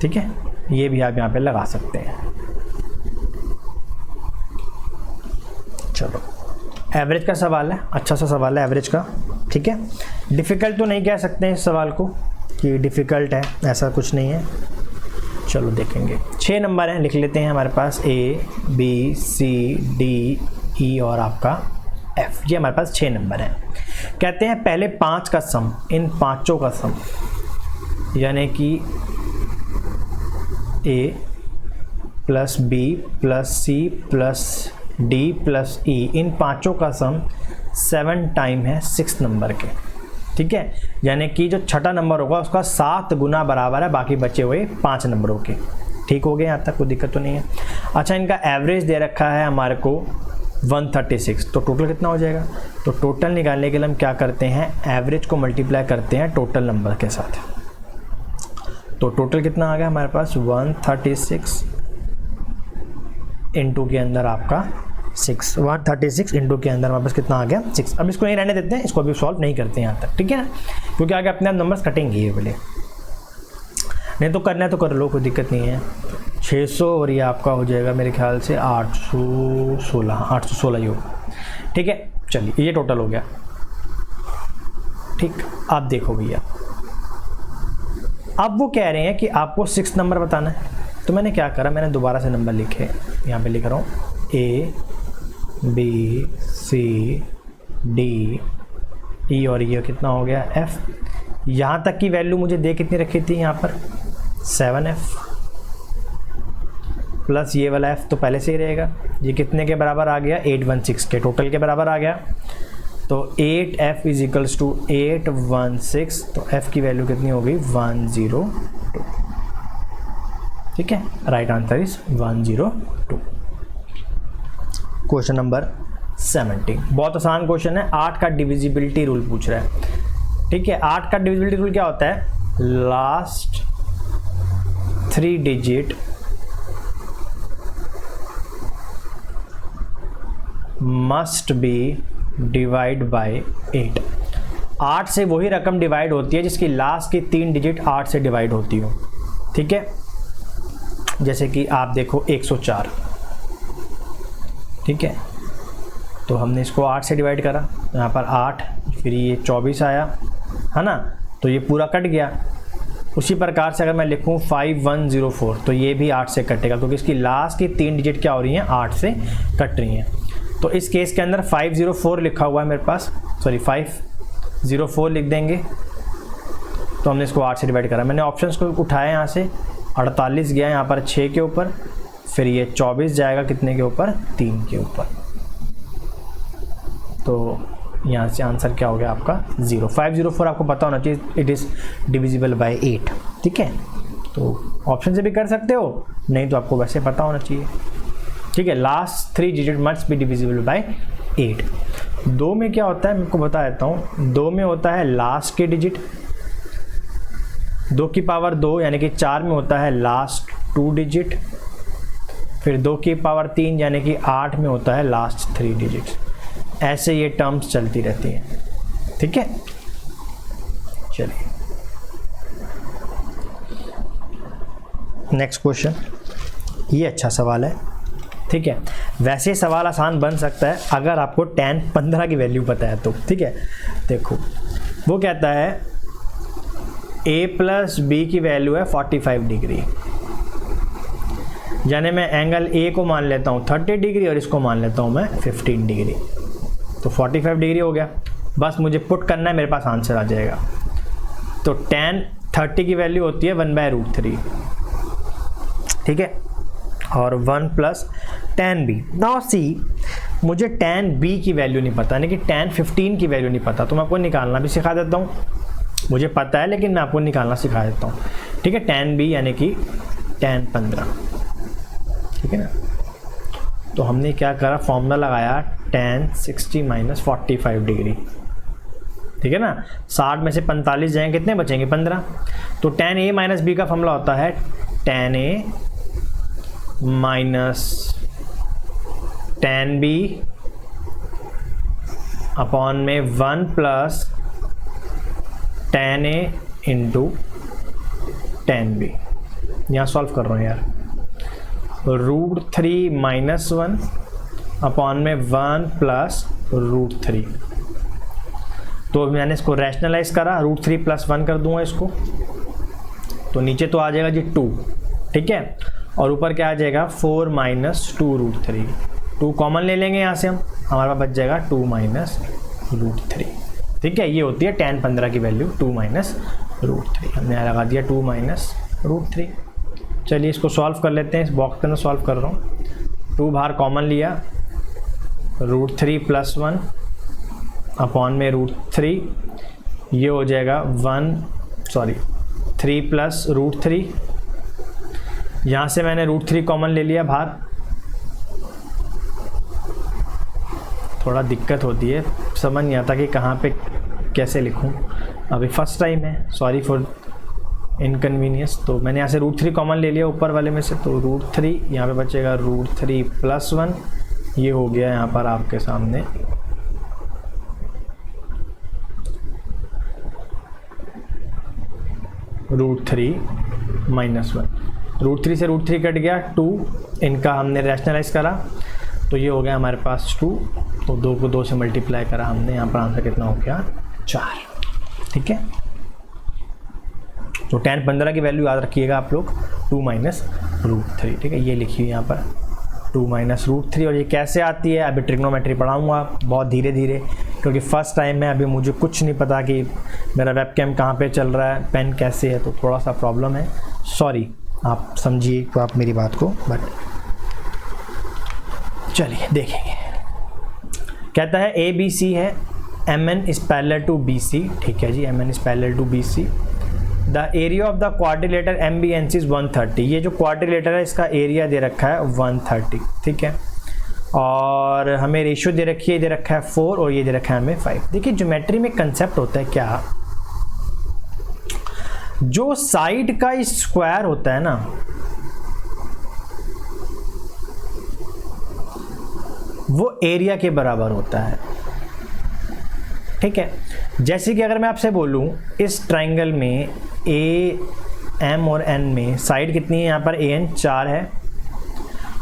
ठीक है, ये भी आप यहाँ पे लगा सकते हैं। चलो, एवरेज का सवाल है, अच्छा सा सवाल है एवरेज का। ठीक है, डिफ़िकल्ट तो नहीं कह सकते हैं इस सवाल को कि डिफ़िकल्ट है, ऐसा कुछ नहीं है। चलो देखेंगे, 6 नंबर हैं, लिख लेते हैं हमारे पास A B C D E और आपका F। ये हमारे पास 6 नंबर हैं। कहते हैं पहले 5 का सम, इन पाँचों का सम, यानी कि A plus B plus C plus D plus E, इन पाँचों का सम 7 टाइम है 6 नंबर के। ठीक है, यानी कि जो छठा नंबर होगा उसका 7 गुना बराबर है बाकी बचे हुए 5 नंबरों के। ठीक हो गए, यहाँ तक कोई दिक्कत तो नहीं है। अच्छा, इनका एवरेज दे रखा है हमारे को 136, तो टोटल कितना हो जाएगा। तो टोटल निकालने के लिए हम क्या करते हैं, एवरेज को मल्टीप्लाई करते हैं टोटल नंबर के साथ। तो टोटल कितना आ गया हमारे पास, 136 इंटू के अंदर आपका 6। 136 इंटू के अंदर हमारे पास कितना आ गया, 6। अब इसको नहीं रहने देते हैं, इसको अभी सॉल्व नहीं करते हैं यहाँ तक। ठीक है ना, क्योंकि आगे अपने आप नंबर्स कटेंगे ये वाले, नहीं तो करना है तो कर लो, कोई दिक्कत नहीं है। 600 और ये आपका हो जाएगा मेरे ख्याल से 816 ही होगा। ठीक है, चलिए ये टोटल हो गया। ठीक, आप देखो भैया, अब वो कह रहे हैं कि आपको 6 नंबर बताना है, तो मैंने क्या करा, मैंने दोबारा से नंबर लिखे, यहाँ पे लिख रहा हूँ A B C D E और ये कितना हो गया F। यहाँ तक की वैल्यू मुझे दे कितनी रखी थी यहाँ पर 7F प्लस ये वाला F तो पहले से ही रहेगा। ये कितने के बराबर आ गया 816 के टोटल के बराबर आ गया। तो 8F इज इक्वल्स टू 816, तो F की वैल्यू कितनी हो गई 102। ठीक है, right answer is 102। Question number 17 बहुत आसान क्वेश्चन है, 8 का डिविजिबिलिटी रूल पूछ रहा है। ठीक है, 8 का डिविजिबिलिटी रूल क्या होता है, last 3 digit must be divide by 8। 8 से वही रकम डिवाइड होती है जिसकी लास्ट की 3 डिजिट 8 से डिवाइड होती हो। ठीक है, जैसे कि आप देखो 104। ठीक है, तो हमने इसको 8 से डिवाइड करा, यहाँ पर 8, फिर ये 24 आया है ना, तो ये पूरा कट गया। उसी प्रकार से अगर मैं लिखूँ 5104, तो ये भी 8 से कटेगा क्योंकि इसकी लास्ट की 3 डिजिट क्या हो रही हैं 8 से कट रही हैं। तो इस केस के अंदर 504 लिखा हुआ है मेरे पास, सॉरी 504 लिख देंगे। तो हमने इसको 8 से डिवाइड करा, मैंने ऑप्शंस को उठाया यहाँ से, 48 गया यहाँ पर 6 के ऊपर, फिर ये 24 जाएगा कितने के ऊपर 3 के ऊपर। तो यहाँ से आंसर क्या हो गया आपका 0। 504 आपको पता होना चाहिए, इट इज़ डिविजिबल बाय 8। ठीक है, तो ऑप्शन से भी कर सकते हो, नहीं तो आपको वैसे पता होना चाहिए। ठीक है, last 3 digit must be divisible by 8। 2 में क्या होता है मैं आपको बता देता हूँ। 2 में होता है लास्ट के डिजिट, 2 की पावर 2 यानी कि 4 में होता है लास्ट 2 डिजिट, फिर 2 की पावर 3 यानी कि 8 में होता है लास्ट 3 डिजिट। ऐसे ये टर्म्स चलती रहती हैं। ठीक है, चलिए नेक्स्ट क्वेश्चन, ये अच्छा सवाल है। ठीक है, वैसे सवाल आसान बन सकता है अगर आपको tan 15 की वैल्यू पता है तो। ठीक है, देखो वो कहता है a प्लस बी की वैल्यू है 45 डिग्री, यानी मैं एंगल a को मान लेता हूँ 30 डिग्री और इसको मान लेता हूँ मैं 15 डिग्री, तो 45 डिग्री हो गया। बस मुझे पुट करना है, मेरे पास आंसर आ जाएगा। तो tan 30 की वैल्यू होती है 1/√3। ठीक है, और 1 plus tan b। Now see, मुझे tan b की वैल्यू नहीं पता, यानी कि tan 15 की वैल्यू नहीं पता, तो मैं आपको निकालना भी सिखा देता हूँ। मुझे पता है लेकिन मैं आपको निकालना सिखा देता हूँ। ठीक है, tan b यानी कि tan 15। ठीक है ना, तो हमने क्या करा, फॉर्मूला लगाया tan 60 माइनस 45 डिग्री। ठीक है ना, 60 में से 45 जाएंगे कितने बचेंगे 15। तो tan a माइनस b का फॉर्मूला होता है tan a minus tan b upon में 1 plus tan a into tan b। यहाँ सॉल्व कर रहा हूँ यार, √3 माइनस 1 अपॉन में 1 प्लस √3। तो मैंने इसको रैशनलाइज करा, √3 प्लस 1 कर दूंगा इसको, तो नीचे तो आ जाएगा जी 2। ठीक है, और ऊपर क्या आ जाएगा 4 माइनस 2√3। 2 कॉमन ले लेंगे यहाँ से हम, हमारे पास बच जाएगा 2 माइनस √3। ठीक है, ये होती है tan 15 की वैल्यू 2 माइनस √3। हमने यहाँ लगा दिया 2 माइनस √3। चलिए इसको सॉल्व कर लेते हैं, इस बॉक्स के अंदर सॉल्व कर रहा हूँ। 2 बाहर कॉमन लिया, √3 प्लस 1 अपॉन में √3, ये हो जाएगा 3 प्लस √3। यहाँ से मैंने √3 कॉमन ले लिया बाहर, थोड़ा दिक्कत होती है, समझ नहीं आता कि कहाँ पे कैसे लिखूँ, अभी फर्स्ट टाइम है, सॉरी फॉर इनकन्वीनियंस। तो मैंने यहाँ से √3 कॉमन ले लिया ऊपर वाले में से, तो √3 यहाँ पे बचेगा √3 प्लस 1, ये हो गया यहाँ पर आपके सामने √3 माइनस 1। √3 से √3 कट गया 2, इनका हमने रैशनलाइज करा, तो ये हो गया हमारे पास 2, तो 2 को 2 से मल्टीप्लाई करा हमने, यहाँ पर आंसर कितना हो गया 4। ठीक है, तो tan 15 की वैल्यू याद रखिएगा आप लोग 2 माइनस √3, ठीक है, ये लिखी हुई यहाँ पर 2 माइनस √3। और ये कैसे आती है अभी ट्रिग्नोमेट्री पढ़ाऊँगा बहुत धीरे धीरे, क्योंकि फर्स्ट टाइम है, अभी मुझे कुछ नहीं पता कि मेरा वेबकैम कहाँ पे चल रहा है, पेन कैसे है, तो थोड़ा सा प्रॉब्लम है, सॉरी, आप समझिए तो आप मेरी बात को। बट चलिए देखेंगे। कहता है ABC है, MN is parallel to BC, ठीक है जी, MN is parallel to BC। The area of the quadrilateral MBNC is 130। ये जो क्वाड्रिलेटर है इसका एरिया दे रखा है 130, ठीक है, और हमें रेशियो दे रखी है, दे रखा है 4 और ये दे रखा है हमें 5। देखिए ज्योमेट्री में कंसेप्ट होता है क्या, जो साइड का स्क्वायर होता है ना, वो एरिया के बराबर होता है, ठीक है। जैसे कि अगर मैं आपसे बोलूं इस ट्राइंगल में AM और N में साइड कितनी है, यहाँ पर AN 4 है,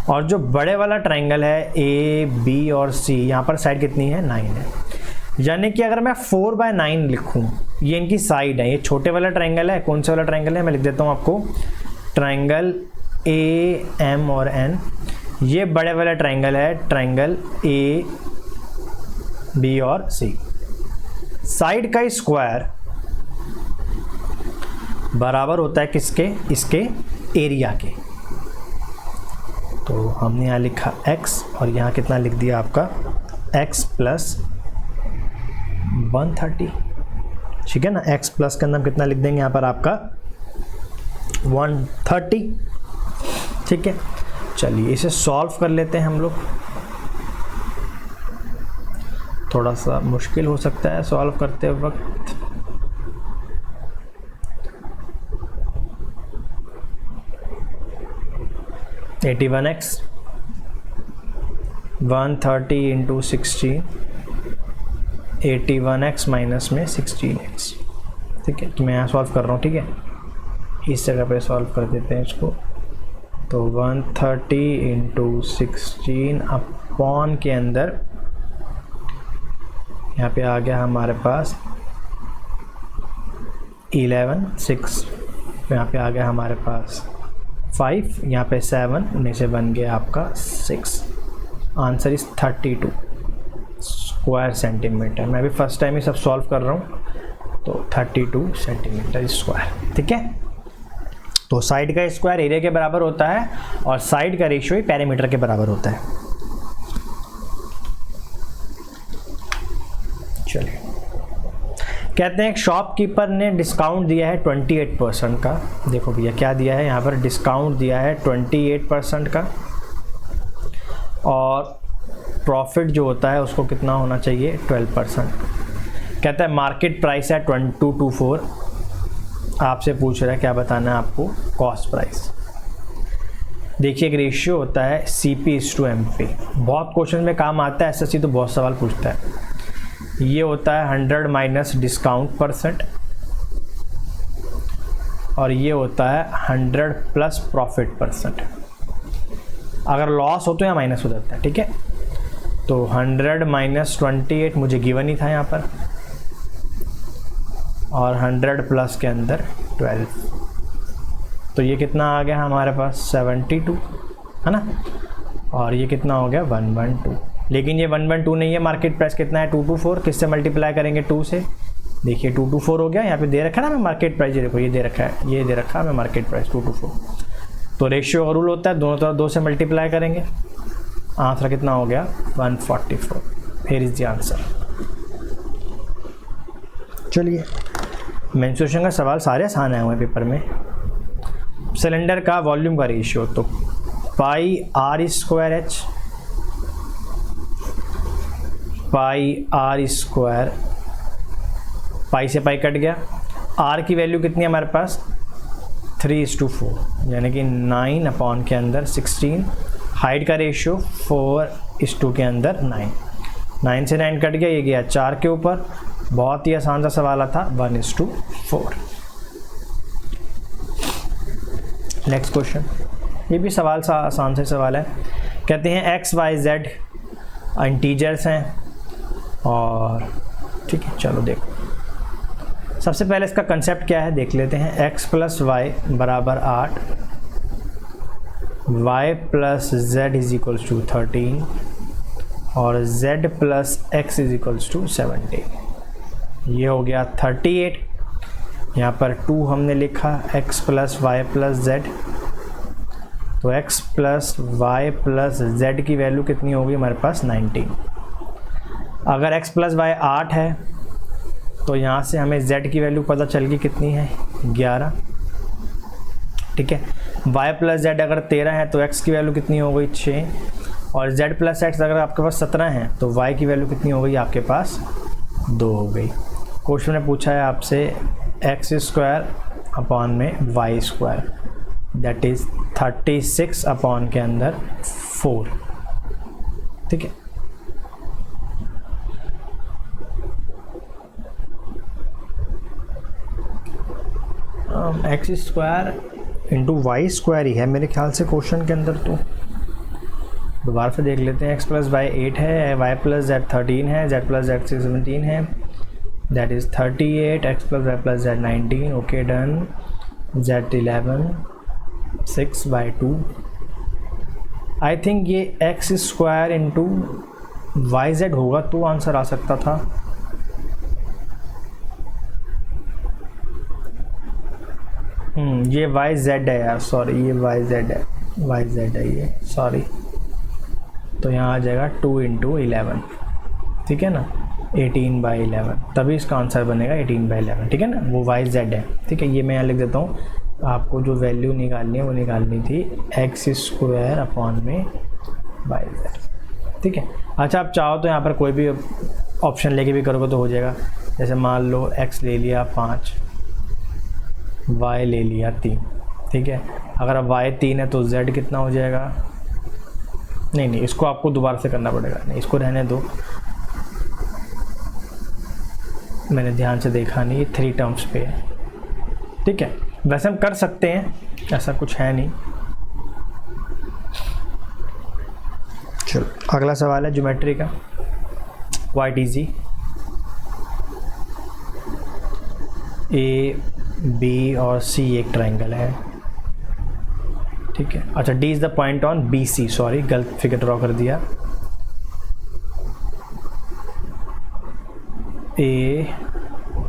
और जो बड़े वाला ट्राइंगल है AB और C, यहाँ पर साइड कितनी है 9 है। यानी कि अगर मैं 4/9 लिखूं, ये इनकी साइड है, ये छोटे वाला ट्राइंगल है, कौन सा वाला ट्राइंगल है मैं लिख देता हूँ आपको, ट्राइंगल AM और N। ये बड़े वाला ट्राइंगल है, ट्राइंगल AB और C। साइड का स्क्वायर बराबर होता है किसके, इसके एरिया के। तो हमने यहाँ लिखा x और यहाँ कितना लिख दिया आपका x प्लस 130, ठीक है ना। x प्लस के अंदर हम कितना लिख देंगे यहाँ पर आपका 130, ठीक है। चलिए इसे सॉल्व कर लेते हैं हम लोग, थोड़ा सा मुश्किल हो सकता है सॉल्व करते वक्त। (81x) 130 इंटू 16, 81x माइनस में 16x, ठीक है। तो मैं यहाँ सॉल्व कर रहा हूँ, ठीक है, इस जगह पे सॉल्व कर देते हैं इसको। तो 130 इंटू 16 अपॉन के अंदर यहाँ पे आ गया हमारे पास 11, 6, यहाँ पे आ गया हमारे पास 5, यहाँ पे 7 में से बन गया आपका 6। Answer is 32 square centimetre. मैं भी फर्स्ट टाइम ही सब सॉल्व कर रहा हूँ, तो 32 सेंटीमीटर स्क्वायर, ठीक है। तो साइड का स्क्वायर एरिया के बराबर होता है और साइड का रेशियो ही पैरामीटर के बराबर होता है। चलिए, कहते हैं एक शॉपकीपर ने डिस्काउंट दिया है 28% का। देखो भैया क्या दिया है यहाँ पर, डिस्काउंट दिया है 28% का, और प्रॉफिट जो होता है उसको कितना होना चाहिए 12%। कहता है मार्केट प्राइस है 2224, आपसे पूछ रहा है क्या बताना है आपको, कॉस्ट प्राइस। देखिए एक रेशियो होता है CP/MP, बहुत क्वेश्चन में काम आता है, SSC तो बहुत सवाल पूछता है। ये होता है 100 माइनस डिस्काउंट %, और ये होता है 100 प्लस प्रॉफिट %। अगर लॉस हो तो यहाँ माइनस हो जाता है, ठीक है। तो 100 माइनस 28 मुझे गिवन ही था यहाँ पर, और 100 प्लस के अंदर 12, तो ये कितना आ गया हमारे पास 72, है ना, और ये कितना हो गया 112। लेकिन ये 112 नहीं है, मार्केट प्राइस कितना है 224, किससे मल्टीप्लाई करेंगे 2 से, देखिए 224 हो गया। यहाँ पे दे रखा है ना मैं मार्केट प्राइस, ये देखो ये दे रखा है, ये दे रखा है मैं मार्केट प्राइस 224। तो रेशियो का रूल होता है दोनों तरफ 2 से मल्टीप्लाई करेंगे, आंसर कितना हो गया 144। Here is the answer. चलिए मेंसुरेशन का सवाल सारे आसान आए हुए हैं पेपर में। सिलेंडर का वॉल्यूम का रेशियो, तो πr²h, πr², पाई से पाई कट गया। r की वैल्यू कितनी है हमारे पास 3:4, यानी कि 9 अपॉन के अंदर 16। हाइट का रेशियो 4:2 के अंदर 9, 9 से 9 कट गया, ये गया 4 के ऊपर। बहुत ही आसान सा सवाल था 1:4। नेक्स्ट क्वेश्चन, ये भी सवाल सा आसान से सवाल है। कहते हैं x, y, z इंटीजर्स हैं, और ठीक है चलो देखो सबसे पहले इसका कंसेप्ट क्या है देख लेते हैं। x प्लस वाई बराबर 8, y plus Z is equals to 13 और z plus x is equals to 17। ये हो गया 38। यहाँ पर 2 हमने लिखा, x plus Y plus Z, तो x plus Y plus Z की वैल्यू कितनी होगी हमारे पास 19। अगर x प्लस वाई 8 है तो यहाँ से हमें z की वैल्यू पता चल गई कितनी है 11। ठीक है, y प्लस जेड अगर 13 है तो x की वैल्यू कितनी हो गई 6 और z प्लस x अगर आपके पास 17 है तो y की वैल्यू कितनी हो गई आपके पास 2 हो गई। क्वेश्चन ने पूछा है आपसे एक्स स्क्वायर अपॉन में y square, that is 36 upon के अंदर 4। ठीक है, x square into y square ही है मेरे ख्याल से क्वेश्चन के अंदर। तो दोबारा से देख लेते हैं। एक्स प्लस वाई 8 है, वाई प्लस जेड 13 है, जेड प्लस जेड 17 है, that is 38, x plus Y plus z 19, okay done, z 11, 6/2। I think ये x square into y z होगा तो आंसर आ सकता था। ये वाई जेड है यार, सॉरी ये वाई जेड है, वाई जेड है ये, सॉरी। तो यहाँ आ जाएगा 2 इंटू 11, ठीक है ना, 18/11, तभी इसका आंसर बनेगा 18/11। ठीक है ना, वो वाई जेड है। ठीक है, ये मैं यहाँ लिख देता हूँ। आपको जो वैल्यू निकालनी है वो निकालनी थी एक्स स्क्वायर अपॉन में वाई जेड। ठीक है, अच्छा आप चाहो तो यहाँ पर कोई भी ऑप्शन लेके भी करोगे तो हो जाएगा। जैसे मान लो एक्स ले लिया 5, वाई ले लिया 3। ठीक है, अगर अब वाई 3 है तो जेड कितना हो जाएगा, नहीं इसको आपको दोबारा से करना पड़ेगा, नहीं इसको रहने दो, मैंने ध्यान से देखा नहीं, 3 टर्म्स पे है। ठीक है, वैसे हम कर सकते हैं, ऐसा कुछ है नहीं। चलो अगला सवाल है ज्योमेट्री का। व्हाट इज ए बी और सी एक ट्राइंगल है। ठीक है, अच्छा D is the point on B C, sorry गलत फिगर ड्रॉ कर दिया। ए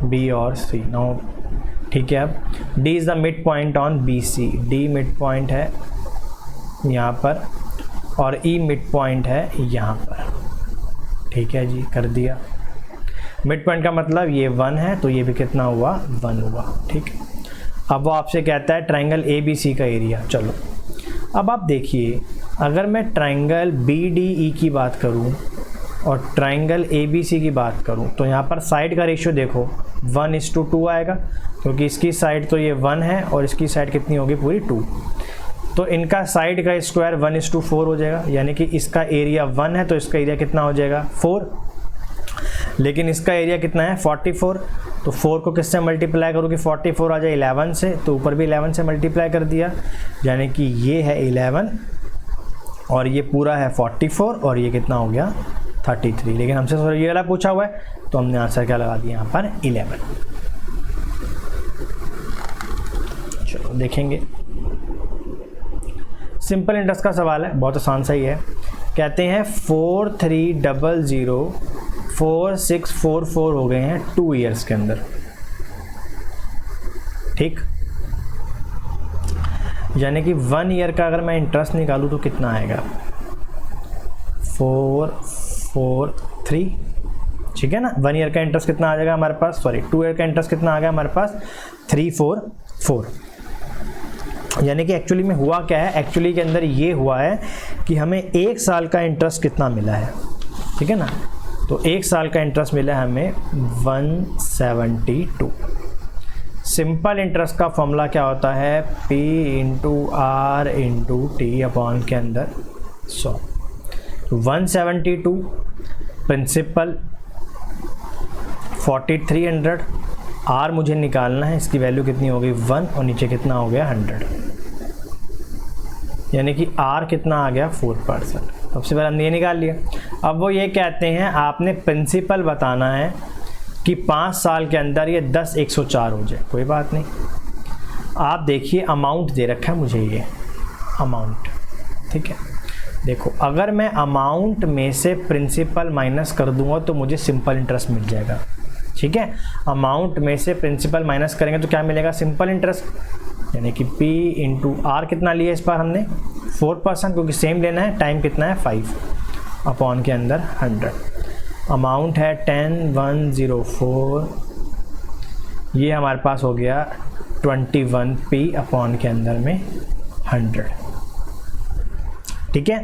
बी और सी, नो ठीक है। अब D is the mid point on B C, D mid point है यहाँ पर और ई मिड पॉइंट है यहाँ पर। ठीक है जी, कर दिया। मिड पॉइंट का मतलब ये 1 है तो ये भी कितना हुआ 1 हुआ। ठीक है, अब वो आपसे कहता है ट्राइंगल ए बी सी का एरिया। चलो अब आप देखिए, अगर मैं ट्राइंगल बी डी ई की बात करूँ और ट्राइंगल ए बी सी की बात करूँ तो यहाँ पर साइड का रेशियो देखो 1:2 आएगा, क्योंकि इसकी साइड तो ये 1 है और इसकी साइड कितनी होगी पूरी 2, तो इनका साइड का स्क्वायर 1:4 हो जाएगा। यानी कि इसका एरिया 1 है तो इसका एरिया कितना हो जाएगा 4, लेकिन इसका एरिया कितना है 44, तो 4 को किससे मल्टीप्लाई करोगे 44 आ जाए 11 से, तो ऊपर भी 11 से मल्टीप्लाई कर दिया, यानी कि ये है 11 और ये पूरा है 44 और ये कितना हो गया 33। लेकिन हमसे ये वाला पूछा हुआ है तो हमने आंसर क्या लगा दिया यहाँ पर 11। चलो देखेंगे, सिंपल इंटरेस्ट का सवाल है, बहुत आसान सा ही है। कहते हैं 43004644 हो गए हैं 2 ईयर्स के अंदर। ठीक, यानी कि 1 ईयर का अगर मैं इंटरेस्ट निकालूँ तो कितना आएगा 443। ठीक है ना, 1 ईयर का इंटरेस्ट कितना आ जाएगा हमारे पास, सॉरी 2 ईयर का इंटरेस्ट कितना आ गया हमारे पास 344। यानी कि एक्चुअली में हुआ क्या है, एक्चुअली के अंदर ये हुआ है कि हमें 1 साल का इंटरेस्ट कितना मिला है। ठीक है ना, तो 1 साल का इंटरेस्ट मिला है हमें 172। सिंपल इंटरेस्ट का फॉर्मूला क्या होता है, P into R into T upon के अंदर 100। 172 प्रिंसिपल, 4300, आर मुझे निकालना है, इसकी वैल्यू कितनी हो गई 1 और नीचे कितना हो गया 100, यानी कि आर कितना आ गया 4%। सबसे पहले हमने ये निकाल लिया। अब वो ये कहते हैं आपने प्रिंसिपल बताना है कि 5 साल के अंदर ये 10 104 हो जाए। कोई बात नहीं, आप देखिए अमाउंट दे रखा है मुझे, ये अमाउंट, ठीक है। देखो अगर मैं अमाउंट में से प्रिंसिपल माइनस कर दूंगा तो मुझे सिंपल इंटरेस्ट मिल जाएगा, ठीक है। अमाउंट में से प्रिंसिपल माइनस करेंगे तो क्या मिलेगा, सिंपल इंटरेस्ट, यानी कि P इंटू आर कितना लिया इस बार हमने 4%, क्योंकि सेम लेना है, टाइम कितना है 5 अपॉन के अंदर 100। अमाउंट है 10104, ये हमारे पास हो गया 21P अपॉन के अंदर में 100, ठीक है।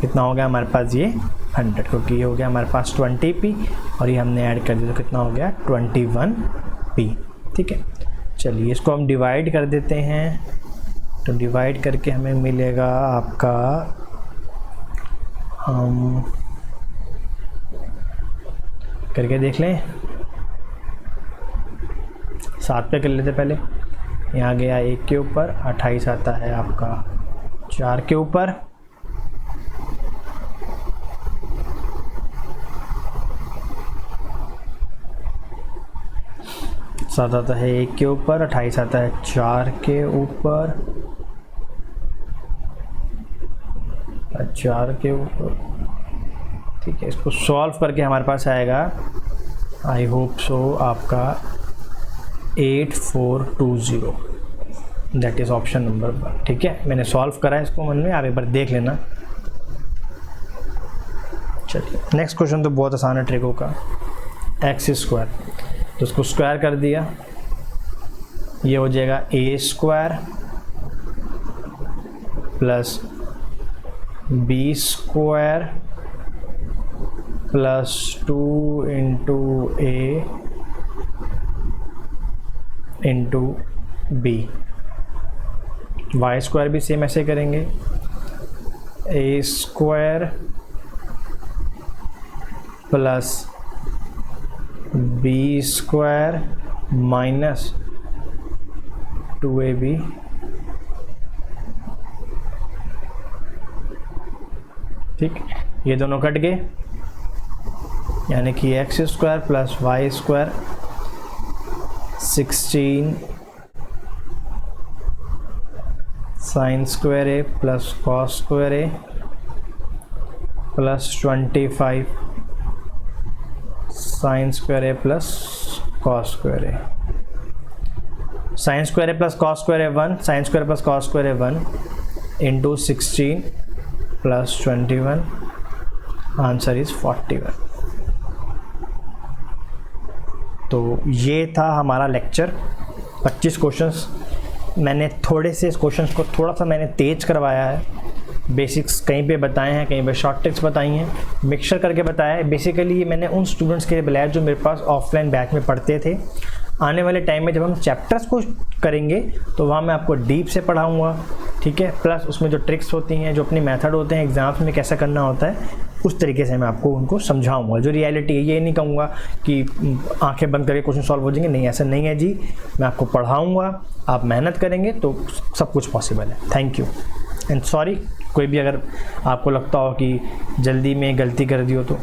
कितना हो गया हमारे पास ये 100, क्योंकि ये हो गया हमारे पास 20P और ये हमने ऐड कर दिया तो कितना हो गया 21P, ठीक है। चलिए इसको हम डिवाइड कर देते हैं, तो डिवाइड करके हमें मिलेगा आपका, हम करके देख लें, 7 पे कर लेते पहले। यहाँ गया 1 के ऊपर, 28 आता है आपका 4 के ऊपर, 7 आता है 1 के ऊपर, 28 आता है 4 के ऊपर, 4 के ऊपर, ठीक है। इसको सॉल्व करके हमारे पास आएगा, आई होप सो, आपका 8420, दैट इज़ ऑप्शन नंबर 1, ठीक है। मैंने सॉल्व करा है इसको मन में, आप एक बार देख लेना। चलिए नेक्स्ट क्वेश्चन तो बहुत आसान है ट्रिको का, एक्स स्क्वायर, तो उसको स्क्वायर कर दिया, ये हो जाएगा A square plus B square plus 2 into A into B. Y square भी सेम ऐसे करेंगे, A square plus B square minus 2ab, ठीक। ये दोनों कट गए, यानी कि x square plus y square 16 sine square A plus cos square A plus 25 sine square A plus cos square A. Sine square A plus cos square A 1, sine square plus cos square A 1 into 16 plus 21, answer is 41। तो ये था हमारा lecture, 25 questions. मैंने थोड़े से इस questions को थोड़ा सा मैंने तेज करवाया है, बेसिक्स कहीं पे बताए हैं, कहीं पे शॉर्ट ट्रिक्स बताई हैं, मिक्सचर करके बताया है। बेसिकली ये मैंने उन स्टूडेंट्स के लिए बुलाया जो मेरे पास ऑफलाइन बैच में पढ़ते थे। आने वाले टाइम में जब हम चैप्टर्स को करेंगे तो वहाँ मैं आपको डीप से पढ़ाऊँगा, ठीक है। प्लस उसमें जो ट्रिक्स होती हैं, जो अपने मेथड होते हैं एग्ज़ाम्स में कैसा करना होता है, उस तरीके से मैं आपको उनको समझाऊंगा। जो रियलिटी है, ये नहीं कहूँगा कि आंखें बंद करके क्वेश्चन सॉल्व हो जाएंगे, नहीं, ऐसा नहीं है जी। मैं आपको पढ़ाऊँगा, आप मेहनत करेंगे तो सब कुछ पॉसिबल है। थैंक यू एंड सॉरी, कोई भी अगर आपको लगता हो कि जल्दी में गलती कर दी हो तो